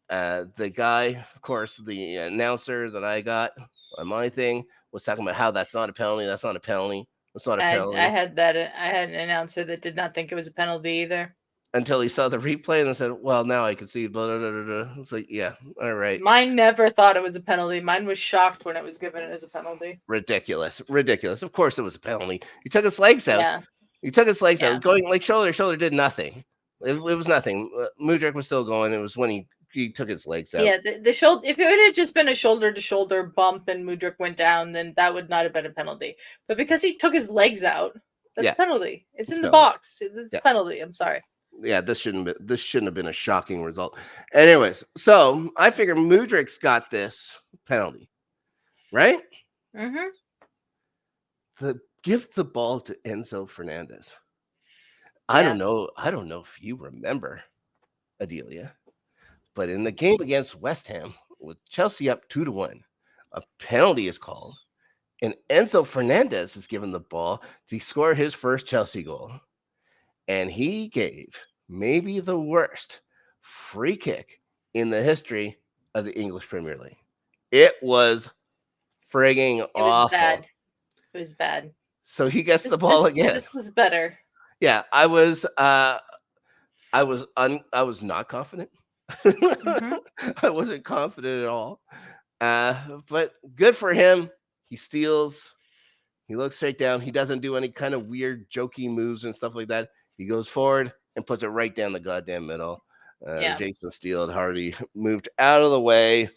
The guy, of course, the announcer that I got on my thing was talking about how that's not a penalty. That's not a penalty. That's not a penalty. I had an announcer that did not think it was a penalty either. Until he saw the replay and said, well, now I can see. Blah, blah, blah, blah. It's like, yeah, all right. Mine never thought it was a penalty. Mine was shocked when it was given as a penalty. Ridiculous. Of course it was a penalty. He took his legs out. Yeah. He took his legs out. Going like shoulder to shoulder did nothing. It was nothing. Mudryk was still going. It was when he took his legs out. Yeah, the shoulder. If it had just been a shoulder to shoulder bump and Mudryk went down, then that would not have been a penalty. But because he took his legs out, that's a penalty. It's in the box. It's a penalty. I'm sorry. Yeah, this shouldn't have been a shocking result. Anyways, so I figure Mudryk's got this penalty, right? Give the ball to Enzo Fernandez. I don't know if you remember, Adelia, but in the game against West Ham, with Chelsea up 2-1, a penalty is called, and Enzo Fernandez is given the ball to score his first Chelsea goal. And he gave maybe the worst free kick in the history of the English Premier League. It was frigging awful. It was bad. So he gets the ball again. This was better. Yeah, I was not confident. I wasn't confident at all. But good for him. He steals. He looks straight down. He doesn't do any kind of weird jokey moves and stuff like that. He goes forward and puts it right down the goddamn middle. Jason Steele had already moved out of the way.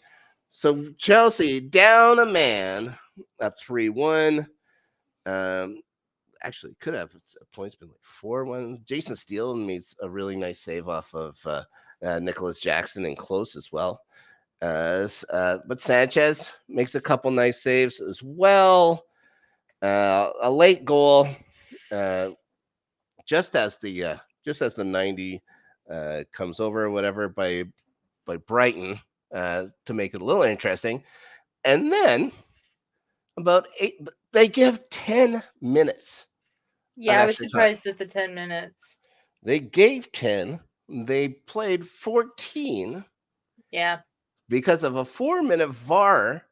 So Chelsea down a man, up 3-1. Actually, could have points been like 4-1. Jason Steele made a really nice save off of Nicholas Jackson and close as well. But Sanchez makes a couple nice saves as well. A late goal. Just as the 90 comes over or whatever by Brighton to make it a little interesting, and then about 8, they give 10 minutes. Yeah, I was surprised at the 10 minutes. They gave 10. They played 14. Yeah, because of a 4-minute VAR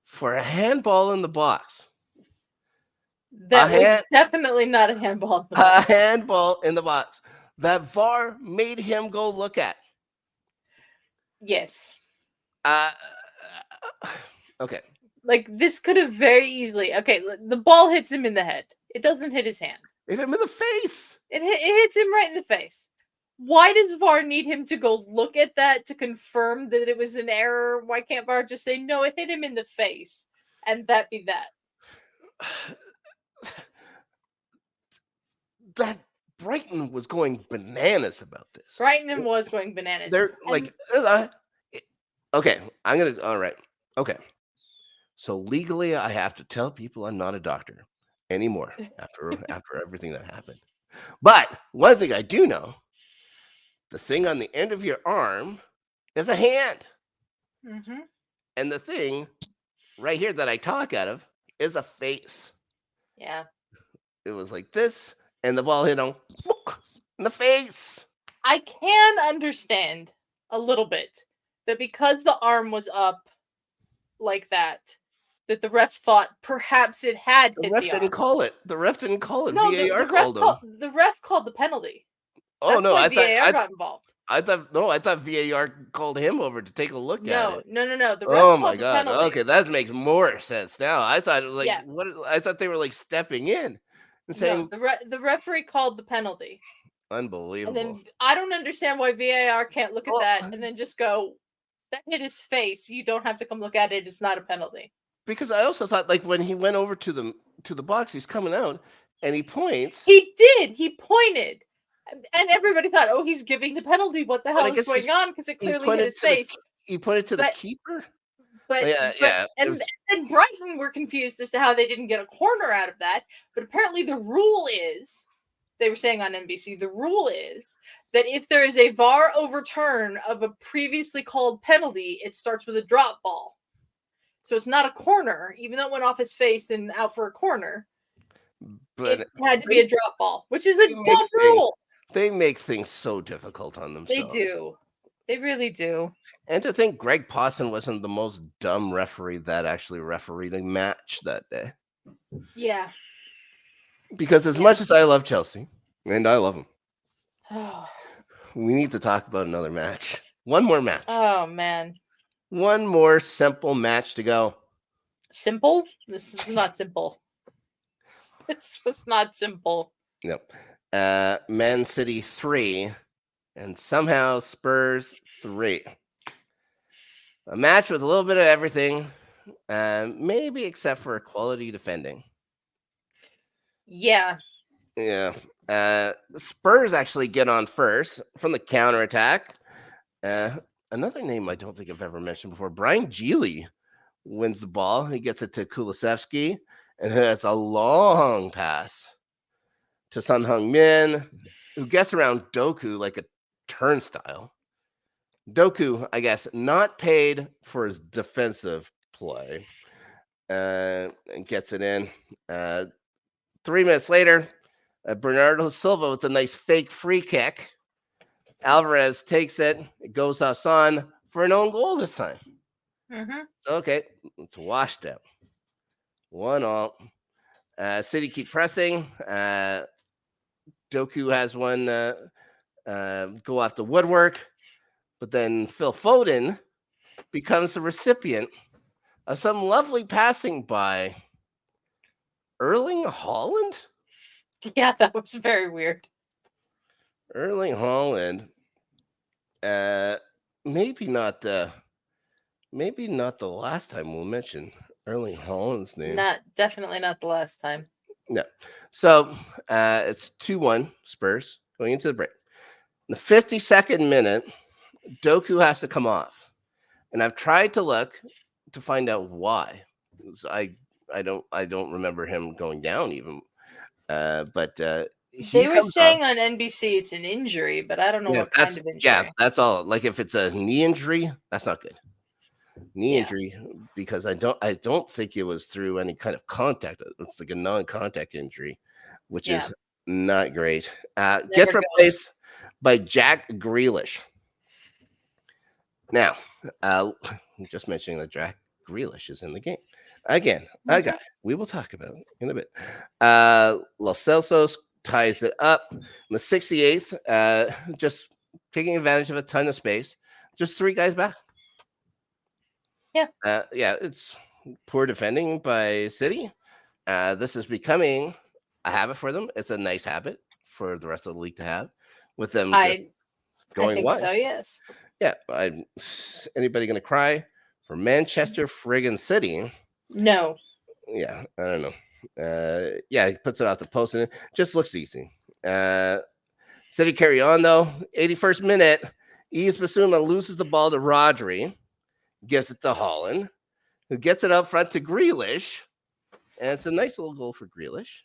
for a handball in the box. That was definitely not a handball in the box. A handball in the box. That VAR made him go look at. Yes. Okay. Like, this could have very easily... Okay, the ball hits him in the head. It doesn't hit his hand. It hit him in the face. It hits him right in the face. Why does VAR need him to go look at that to confirm that it was an error? Why can't VAR just say, no, it hit him in the face, and that be that? That Brighton was going bananas about this. Brighton was going bananas. They're like, okay, all right. Okay. So legally, I have to tell people I'm not a doctor anymore after everything that happened. But one thing I do know, the thing on the end of your arm is a hand. Mm-hmm. And the thing right here that I talk out of is a face. Yeah. It was like this, and the ball hit him in the face. I can understand a little bit that because the arm was up like that the ref thought perhaps it had hit The ref the didn't arm. call it. The ref didn't call it. No, VAR called him. The ref called the penalty. Oh That's no, why I VAR thought got involved. I thought VAR called him over to take a look at it. No. The ref Oh called my the god. penalty. Okay, that makes more sense now. I thought Yeah. I thought they were like stepping in and saying No, the referee called the penalty. unbelievable. And then I don't understand why VAR can't look at that and then just go, that hit his face. You don't have to come look at it. It's not a penalty. Because I also thought, like, when he went over to the box, he's coming out and he points. He did. He pointed. And everybody thought, oh, he's giving the penalty. What the hell is going on? Because it clearly hit his face. He pointed to the keeper? And Brighton were confused as to how they didn't get a corner out of that. But apparently the rule is, they were saying on NBC, the rule is that if there is a VAR overturn of a previously called penalty, it starts with a drop ball. So it's not a corner, even though it went off his face and out for a corner. But it had to be a drop ball, which is a dumb rule. They make things so difficult on themselves. They do. They really do. And to think Greg Pawson wasn't the most dumb referee that actually refereed a match that day. Yeah. Because as much as I love Chelsea, and I love them, we need to talk about another match. One more match. Oh, man. One more simple match to go. Simple? This is not simple. This was not simple. Nope. Man City 3 and somehow Spurs 3. A match with a little bit of everything, maybe except for quality defending. Yeah. Yeah. Spurs actually get on first from the counterattack. Another name I don't think I've ever mentioned before, Brian Geely wins the ball. He gets it to Kulusevski and has a long pass to Son Heung-min, who gets around Doku like a turnstile. Doku, I guess, not paid for his defensive play, and gets it in. 3 minutes later, Bernardo Silva with a nice fake free kick. Alvarez takes it. It goes off Son for an own goal this time. Mm-hmm. So, okay, it's washed out. 1-1. City keep pressing. Doku has one go off the woodwork, but then Phil Foden becomes the recipient of some lovely passing by Erling Haaland. Yeah, that was very weird. Erling Haaland, maybe not the last time we'll mention Erling Haaland's name. Definitely not the last time. No. So it's 2-1 Spurs going into the break. In the 52nd minute, Doku has to come off, and I've tried to look to find out why. I don't remember him going down even, but they were saying on NBC it's an injury, but I don't know what kind of injury. Yeah, that's all. Like if it's a knee injury, that's not good. Knee injury, because I don't think it was through any kind of contact. It's like a non-contact injury, which is not great. Gets replaced by Jack Grealish. Now, just mentioning that Jack Grealish is in the game. Again, we will talk about it in a bit. Lo Celso ties it up in the 68th, just taking advantage of a ton of space. just 3 guys back. Yeah. Yeah, it's poor defending by City. This is becoming a habit for them. It's a nice habit for the rest of the league to have, with them just I going think wide. so. Yes. Yeah, anybody gonna cry for Manchester friggin' City? No. Yeah, I don't know. Yeah, he puts it off the post and it just looks easy. City carry on though. 81st minute, Yves Bissouma loses the ball to Rodri, gives it to Holland, who gets it up front to Grealish, and it's a nice little goal for Grealish.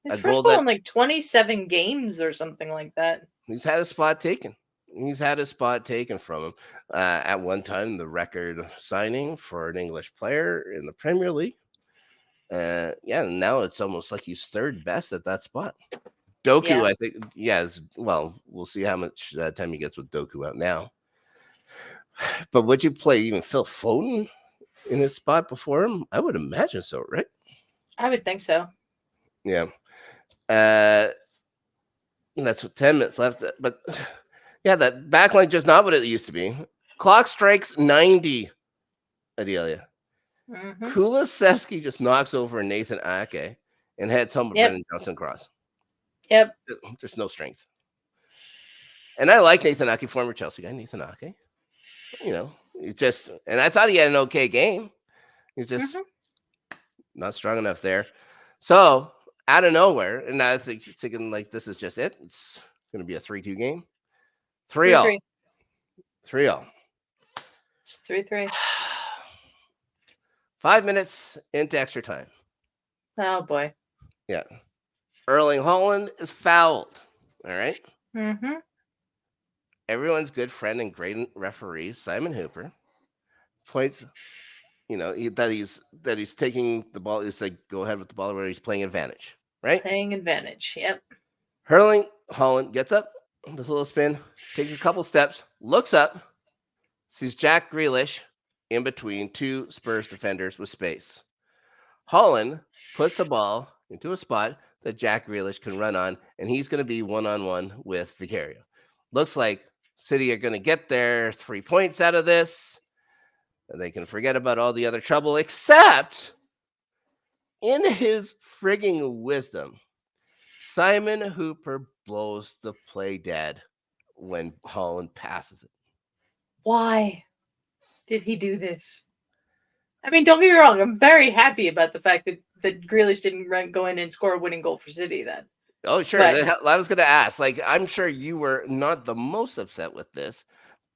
His A first goal goal that in like 27 games or something like that. he's had a spot taken. He's had his spot taken from him. At one time, the record signing for an English player in the Premier League. Yeah, now it's almost like he's third best at that spot. Doku, Yeah. I think, well, we'll see how much time he gets with Doku out now. But would you play even Phil Foden in his spot before him? I would imagine so, right? I would think so. Yeah. That's what 10 minutes left. But yeah, that backline just not what it used to be. Clock strikes 90, Adelia. Mm-hmm. Kulusevski just knocks over Nathan Ake and heads home with Yep. Brendan Johnson cross. Yep. Just no strength. And I like Nathan Ake, former Chelsea guy, Nathan Ake. You know, and I thought he had an okay game. He's just not strong enough there. So out of nowhere, and I was thinking like this is just it. It's going to be a 3-2 game. 3-0. 3-0. It's 3-3. 5 minutes into extra time. Oh boy. Yeah. Erling Haaland is fouled. All right. Mm-hmm. Everyone's good friend and great referee, Simon Hooper, points, that he's taking the ball. It's like go ahead with the ball where he's playing advantage, right? Playing advantage. Yep. Erling Haaland gets up, does a little spin, takes a couple steps, looks up, sees Jack Grealish in between 2 Spurs defenders with space. Haaland puts the ball into a spot that Jack Grealish can run on, and he's going to be one-on-one with Vicario. Looks like City are going to get their 3 points out of this, and they can forget about all the other trouble, except in his frigging wisdom, Simon Hooper blows the play dead when Haaland passes it. Why did he do this? I mean, don't get me wrong. I'm very happy about the fact that Grealish didn't go in and score a winning goal for City then. Oh, sure. But, I was going to ask. Like, I'm sure you were not the most upset with this,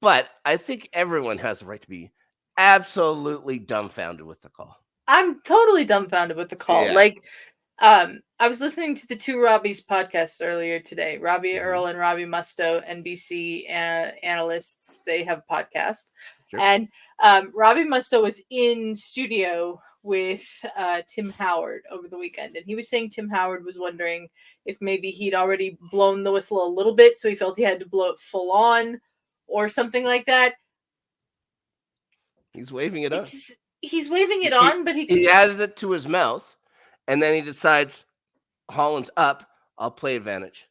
but I think everyone has the right to be absolutely dumbfounded with the call. I'm totally dumbfounded with the call. Yeah. Like, I was listening to the 2 Robbies podcasts earlier today. Robbie Earl and Robbie Musto, NBC analysts. They have a podcast. Sure. And Robbie Musto was in studio with Tim Howard over the weekend. And he was saying Tim Howard was wondering if maybe he'd already blown the whistle a little bit, so he felt he had to blow it full on or something like that. He's waving it up. He's waving it on, but he adds it to his mouth, and then he decides, Haaland's up, I'll play advantage.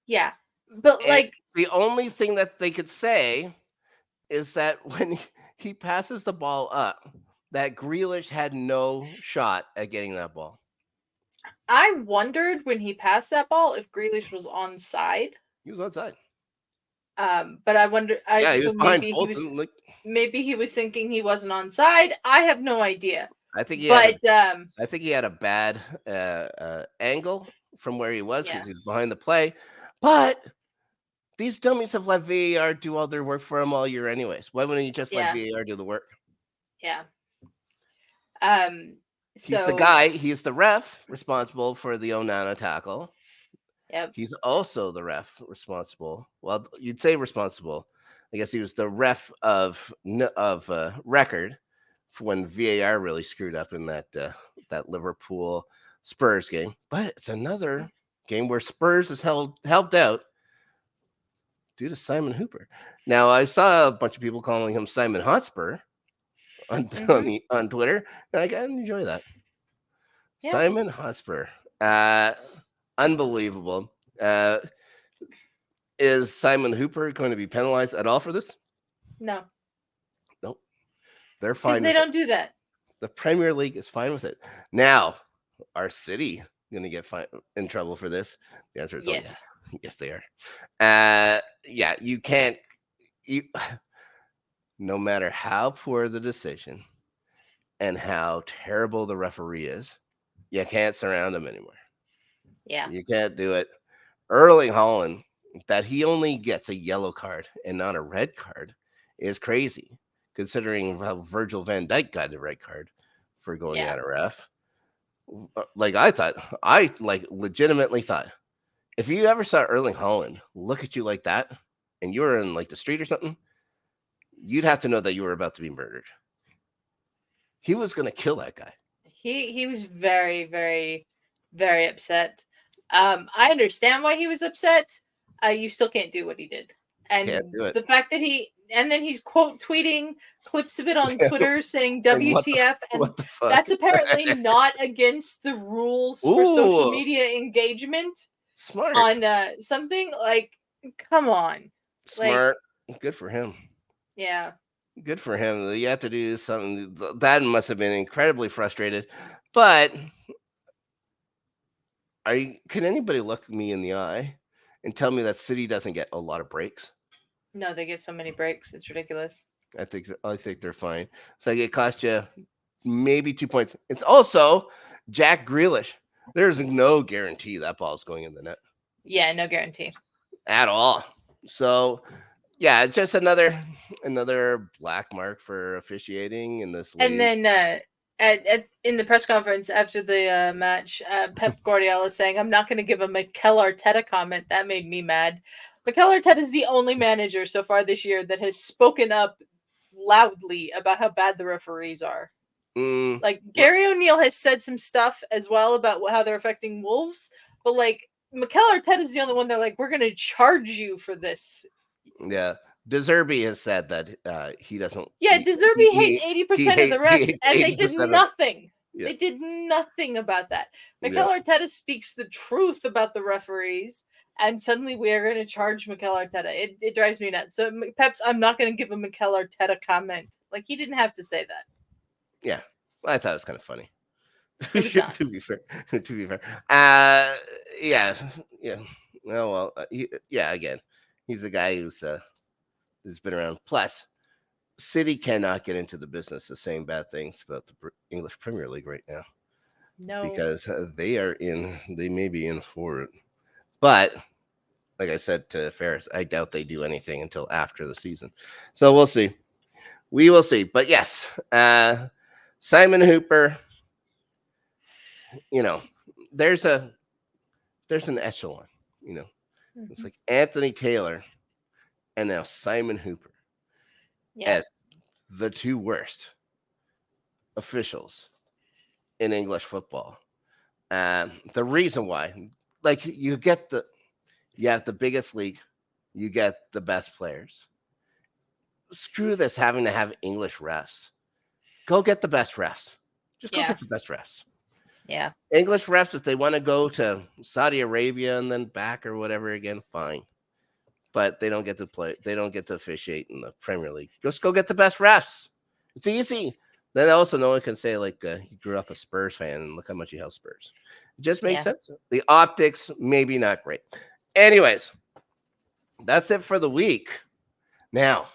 Yeah, but And like the only thing that they could say is that when he passes the ball up, that Grealish had no shot at getting that ball. I wondered when he passed that ball if Grealish was onside. He was onside. But I wonder. He was so behind maybe Bolton. Maybe he was thinking he wasn't onside. I have no idea. I think I think he had a bad angle from where he was because Yeah. he was behind the play. But these dummies have let VAR do all their work for him all year anyways. Why wouldn't you just let VAR do the work? Yeah. He's the guy. He's the ref responsible for the Onana tackle. Yep. He's also the ref responsible. Well, you'd say responsible. I guess he was the ref of record for when VAR really screwed up in that Liverpool Spurs game. But it's another game where Spurs is helped out due to Simon Hooper. Now I saw a bunch of people calling him Simon Hotspur on Twitter, and I can enjoy that. Yeah. Simon Hotspur, unbelievable. Is Simon Hooper going to be penalized at all for this? No, Nope. They're because fine they with don't it. do that. The Premier League is fine with it. Now, are City going to get in trouble for this? The answer is Yes. oh yeah. Yes, they are. Yeah, you can't. You no matter how poor the decision and how terrible the referee is, you can't surround him anymore. Yeah. You can't do it. Erling Haaland, that he only gets a yellow card and not a red card is crazy, considering how Virgil van Dijk got a red card for going Yeah. at a ref. Like I legitimately thought, if you ever saw Erling Haaland look at you like that, and you were in like the street or something, you'd have to know that you were about to be murdered. He was gonna kill that guy. He was very, very, very upset. I understand why he was upset. You still can't do what he did, Can't and do it. the fact that then he's quote tweeting clips of it on Twitter saying Like, WTF, and what the fuck? that's apparently not against the rules for social media engagement Smart. on something like. Come on, Smart. Good for him. Yeah. Good for him. You have to do something. That must have been incredibly frustrated. But can anybody look me in the eye and tell me that City doesn't get a lot of breaks? No, they get so many breaks. It's ridiculous. I think they're fine. So it cost you maybe 2 points. It's also Jack Grealish. There's no guarantee that ball's going in the net. Yeah, no guarantee at all. So yeah, just another black mark for officiating in this league. And then in the press conference after the match, Pep Guardiola saying, "I'm not going to give a Mikel Arteta comment." That made me mad. Mikel Arteta is the only manager so far this year that has spoken up loudly about how bad the referees are. Like Gary O'Neill has said some stuff as well about how they're affecting Wolves, but like Mikel Arteta is the only one. They're like, "We're going to charge you for this." Yeah. De Zerbi has said that he doesn't. Yeah, De Zerbi hates 80% of the refs, and they did 80% nothing. Yeah. They did nothing about that. Mikel Arteta speaks the truth about the referees, and suddenly we are going to charge Mikel Arteta. It drives me nuts. So, Peps, I'm not going to give a Mikel Arteta comment. Like, he didn't have to say that. Yeah, I thought it was kind of funny. It was not. to be fair. Yeah. Well, again, he's a guy who's been around. Plus, City cannot get into the business of saying bad things about the English Premier League right now. No. Because they may be in for it. But, like I said to Ferris, I doubt they do anything until after the season. So we'll see. We will see. But yes, Simon Hooper, there's an echelon, It's like Anthony Taylor and now Simon Hooper as the two worst officials in English football. The reason why, like, you have the biggest league, you get the best players. Screw this having to have English refs. Go get the best refs. Just go get the best refs. Yeah. English refs, if they want to go to Saudi Arabia and then back or whatever again, fine. But they don't get to play. They don't get to officiate in the Premier League. Just go get the best refs. It's easy. Then also no one can say like he grew up a Spurs fan and look how much he helps Spurs. It just makes sense. The optics maybe not great. Anyways, that's it for the week. Now,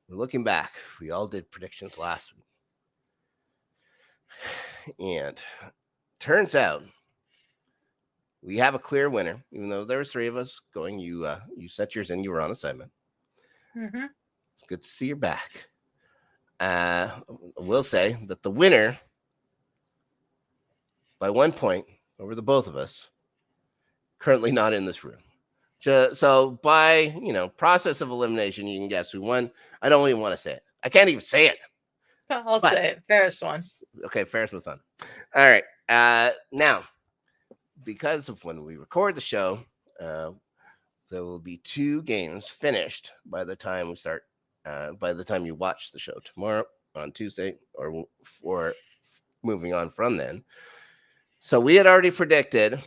we're looking back. We all did predictions last week. And turns out we have a clear winner, even though there was three of us going. You set yours in. You were on assignment. Mm-hmm. It's good to see you're back. We'll say that the winner by 1 point over the both of us, currently not in this room. So by process of elimination, you can guess who won. I don't even want to say it. I can't even say it. I'll say it. Ferris won. Okay, Ferris was fun. All right. Now, because of when we record the show, there will be 2 games finished by the time we start. By the time you watch the show tomorrow on Tuesday, or moving on from then. So we had already predicted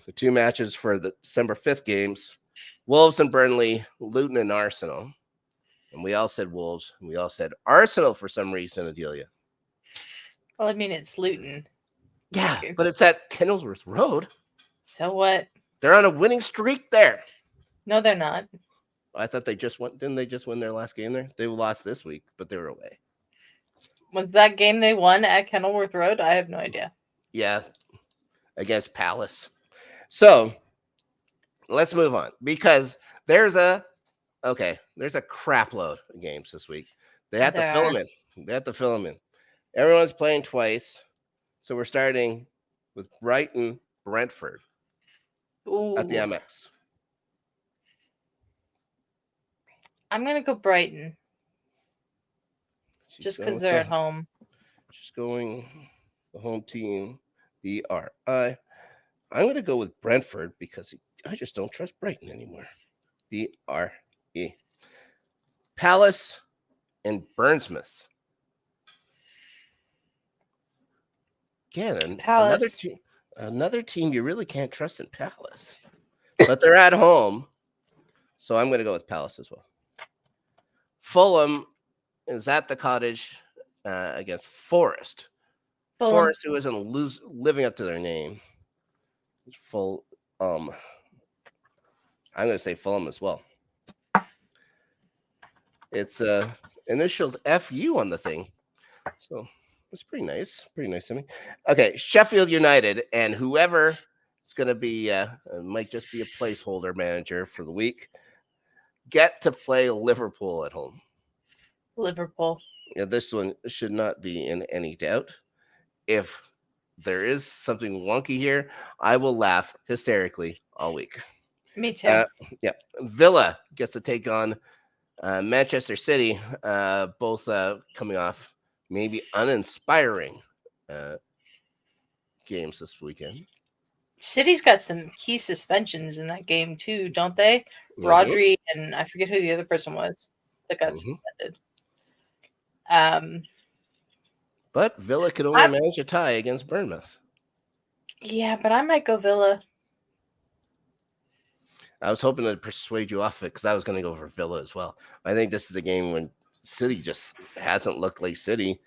the 2 matches for the December 5th games Wolves and Burnley, Luton and Arsenal. And we all said Wolves. And we all said Arsenal for some reason, Adelia. Well, I mean, it's Luton. Yeah, Okay. but it's at Kenilworth Road. So what? They're on a winning streak there. No, they're not. I thought they just won. Didn't they just win their last game there? They lost this week, but they were away. Was that game they won at Kenilworth Road? I have no idea. Yeah, against Palace. So let's move on because there's a crap load of games this week. They have to There fill are. them in. They have to fill them in. Everyone's playing twice, so we're starting with Brighton, Brentford Ooh. at the MX. I'm gonna go Brighton She's just going because with they're the- at home. She's going the home team, BRI. I'm going to go with Brentford because I just don't trust Brighton anymore. BRE. Palace and Bournemouth. Again, Palace. another team you really can't trust in Palace. But they're at home, so I'm going to go with Palace as well. Fulham is at the Cottage against Forest. Fulham. Forest, who isn't living up to their name. I'm going to say Fulham as well. It's initialed FU on the thing, so it's pretty nice. Pretty nice to me. Okay, Sheffield United and whoever is going to be might just be a placeholder manager for the week. Get to play Liverpool at home. Liverpool. Yeah, this one should not be in any doubt. If there is something wonky here, I will laugh hysterically all week. Me too. Yeah, Villa gets to take on Manchester City, both coming off maybe uninspiring games this weekend. City's got some key suspensions in that game too, don't they? Mhm. Rodri and I forget who the other person was that got suspended. But Villa could only manage a tie against Bournemouth. Yeah, but I might go Villa. I was hoping to persuade you off it because I was going to go for Villa as well. I think this is a game when City just hasn't looked like City.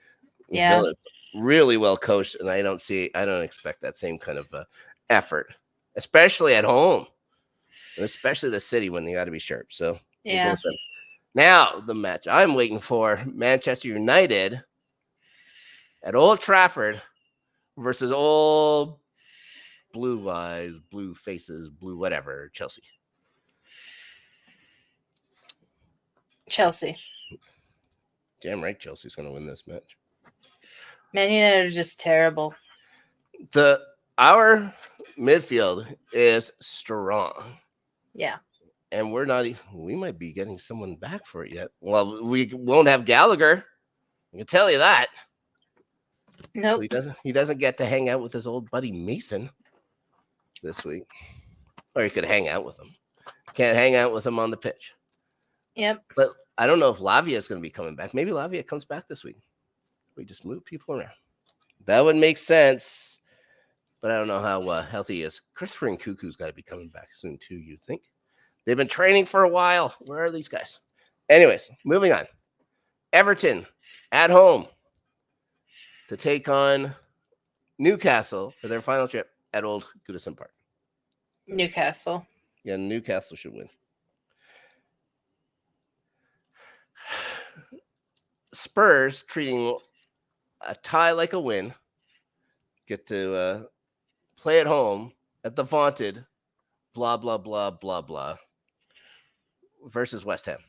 Yeah. Villa's really well coached, and I don't expect that same kind of effort, especially at home, and especially the City when they got to be sharp. So yeah. Now the match I'm waiting for: Manchester United at Old Trafford versus old blue eyes, blue faces, blue whatever, Chelsea. Chelsea. Damn right Chelsea's going to win this match. Man United are just terrible. Our midfield is strong. Yeah. And we might be getting someone back for it yet. Well, we won't have Gallagher. I can tell you that. Nope. So he doesn't get to hang out with his old buddy Mason this week. Or he could hang out with him. Can't hang out with him on the pitch. Yep. But I don't know if Lavia is going to be coming back. Maybe Lavia comes back this week. We just move people around. That would make sense. But I don't know how healthy he is. Christopher and Cuckoo's got to be coming back soon too, you think? They've been training for a while. Where are these guys? Anyways, moving on. Everton at home to take on Newcastle for their final trip at Old Goodison Park. Newcastle. Yeah, Newcastle should win. Spurs treating a tie like a win. Get to play at home at the vaunted blah, blah, blah, blah, blah versus West Ham.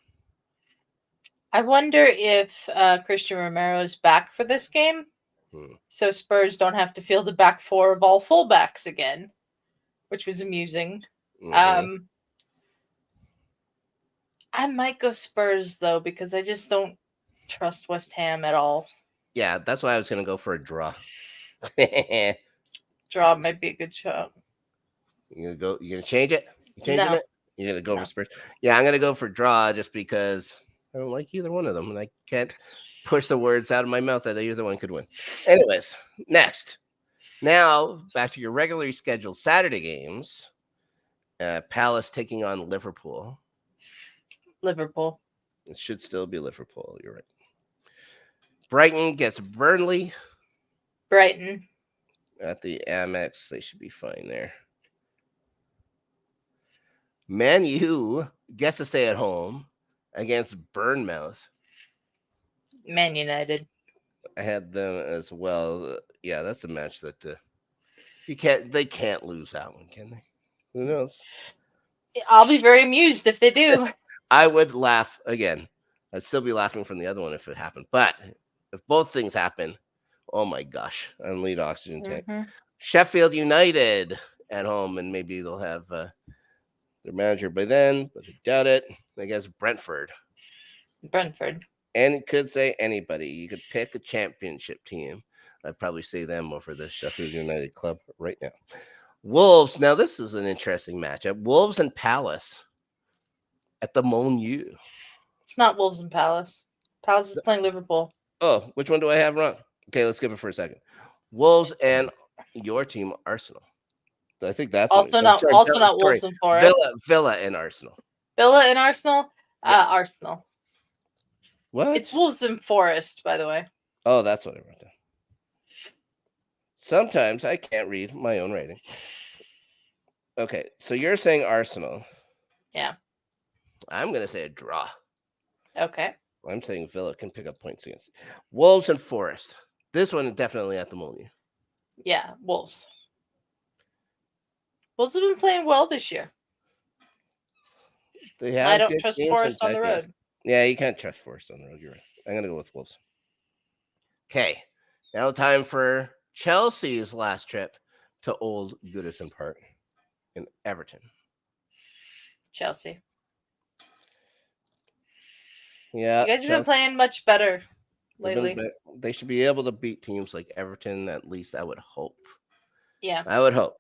I wonder if Christian Romero is back for this game. So Spurs don't have to field the back four of all fullbacks again, which was amusing. Mm-hmm. I might go Spurs, though, because I just don't trust West Ham at all. Yeah, that's why I was going to go for a draw. Draw might be a good shot. You're going to change it? You changing No. it? You're going to go for Spurs? Yeah, I'm going to go for draw just because I don't like either one of them, and I can't push the words out of my mouth that either one could win. Anyways, next. Now, back to your regularly scheduled Saturday games. Palace taking on Liverpool. Liverpool. It should still be Liverpool. You're right. Brighton gets Burnley Brighton. at the Amex. They should be fine there. Man U gets to stay at home against Bournemouth. Man United. I had them as well. Yeah, that's a match that they can't lose that one, can they? Who knows? I'll be very amused if they do. I would laugh again. I'd still be laughing from the other one if it happened. But if both things happen, oh my gosh, I need oxygen tank. Mm-hmm. Sheffield United at home, and maybe they'll have their manager by then, but I doubt it. I guess Brentford. Brentford. And it could say anybody. You could pick a championship team. I'd probably say them over the Sheffield United club right now. Wolves. Now this is an interesting matchup. Wolves and Palace at the Molineux. It's not Wolves and Palace. Palace is playing Liverpool. Oh, which one do I have wrong? Okay, let's skip it for a second. Wolves and your team, Arsenal. I think that's also not Wolves and Forest. Villa and Arsenal. Villa and Arsenal. Yes. Arsenal. What? It's Wolves and Forest, by the way. Oh, that's what I wrote down. Sometimes I can't read my own writing. Okay, so you're saying Arsenal. Yeah. I'm gonna say a draw. Okay. I'm saying Villa can pick up points against Wolves and Forest. This one definitely at the Molineux. Yeah, Wolves. Wolves have been playing well this year. They have. I don't trust Forest on the road. Yeah, you can't trust Forest on the road. You're right. I'm gonna go with Wolves. Okay, now time for Chelsea's last trip to Old Goodison Park in Everton. Chelsea. Yeah, you guys have been playing much better lately. They should be able to beat teams like Everton. At least I would hope. Yeah, I would hope.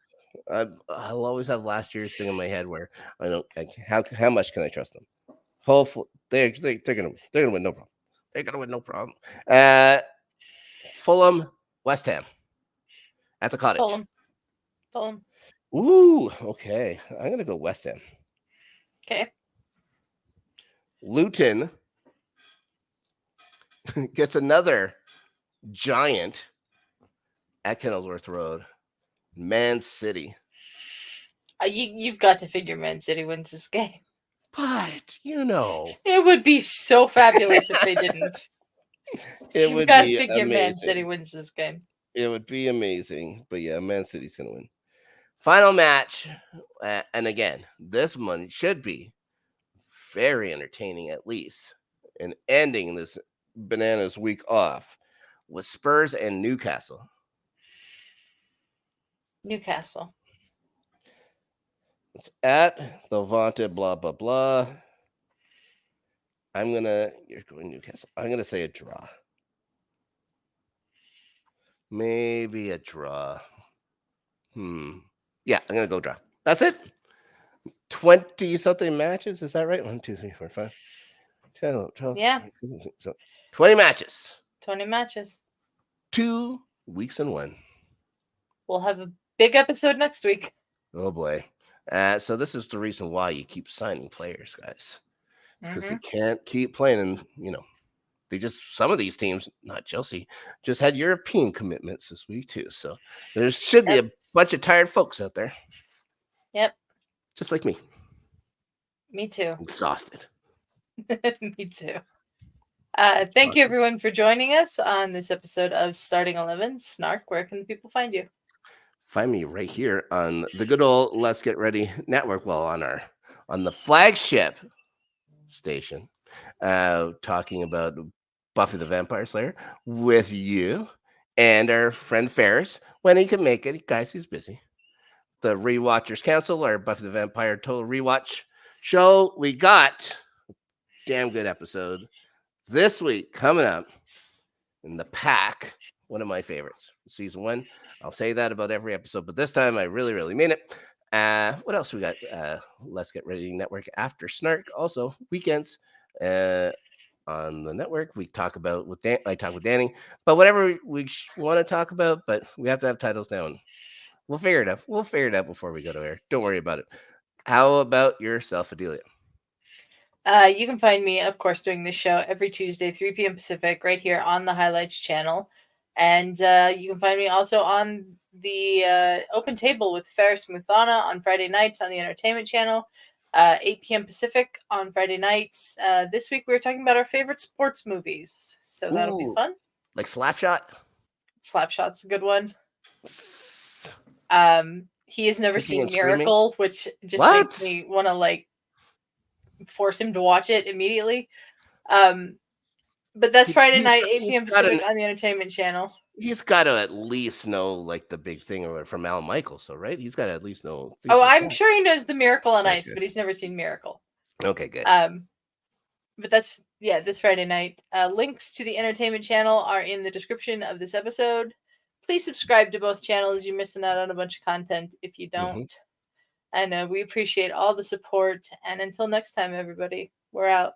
I'll always have last year's thing in my head where I don't. How much can I trust them? Hopefully, they're gonna win no problem. They're gonna win no problem. Fulham, West Ham, at the Cottage. Fulham. Ooh, okay. I'm gonna go West Ham. Okay. Luton gets another giant at Kenilworth Road. Man City. You've got to figure Man City wins this game. But, it would be so fabulous if they didn't. You've got to figure amazing. Man City wins this game. It would be amazing. But yeah, Man City's going to win. Final match. And again, this one should be very entertaining at least. And ending this bananas week off with Spurs and Newcastle. Newcastle. It's at the vaunted blah, blah, blah. You're going Newcastle. I'm going to say a draw. Maybe a draw. Yeah, I'm going to go draw. That's it. 20-something matches. Is that right? 1, 2, 3, 4, 5, 10, 12. Yeah. 20 matches. 20 matches. 2 weeks and 1. We'll have a big episode next week. Oh, boy. So this is the reason why you keep signing players, guys. It's because they can't keep playing. And, some of these teams, not Chelsea, just had European commitments this week, too. So there should be a bunch of tired folks out there. Yep. Just like me. Me too. Exhausted. Me too. Thank you, everyone, for joining us on this episode of Starting 11. Snark, where can people find you? Find me right here on the good old Let's Get Ready network. Well, on the flagship station, talking about Buffy the Vampire Slayer with you and our friend Ferris when he can make it. Guys, he's busy. The Rewatchers Council, our Buffy the Vampire Total Rewatch show. We got a damn good episode this week coming up in the pack. One of my favorites, season 1. I'll say that about every episode, but this time I really, really mean it. What else we got? Let's Get Ready Network after Snark. Also, weekends on the network. We talk about I talk with Danny, but whatever we want to talk about, but we have to have titles now. And we'll figure it out. We'll figure it out before we go to air. Don't worry about it. How about yourself, Adelia? You can find me, of course, doing this show every Tuesday, 3 p.m. Pacific, right here on the Highlights channel. And you can find me also on the Open Table with Ferris Muthana on Friday nights on the Entertainment channel, 8 p.m. Pacific on Friday nights. This week we were talking about our favorite sports movies, so that'll be Ooh, fun. like Slapshot? Slapshot's a good one. He has never Kicking seen and screaming? Miracle, which just What? makes me want to like force him to watch it immediately. But that's Friday night, 8 p.m. Pacific on the Entertainment channel. He's got to at least know like the big thing or from Al Michaels, so right? He's got to at least know. Oh, like I'm that. sure he knows the Miracle on Ice, Okay. but he's never seen Miracle. Okay, good. But that's this Friday night. Links to the Entertainment channel are in the description of this episode. Please subscribe to both channels. You're missing out on a bunch of content if you don't. And we appreciate all the support. And until next time, everybody, we're out.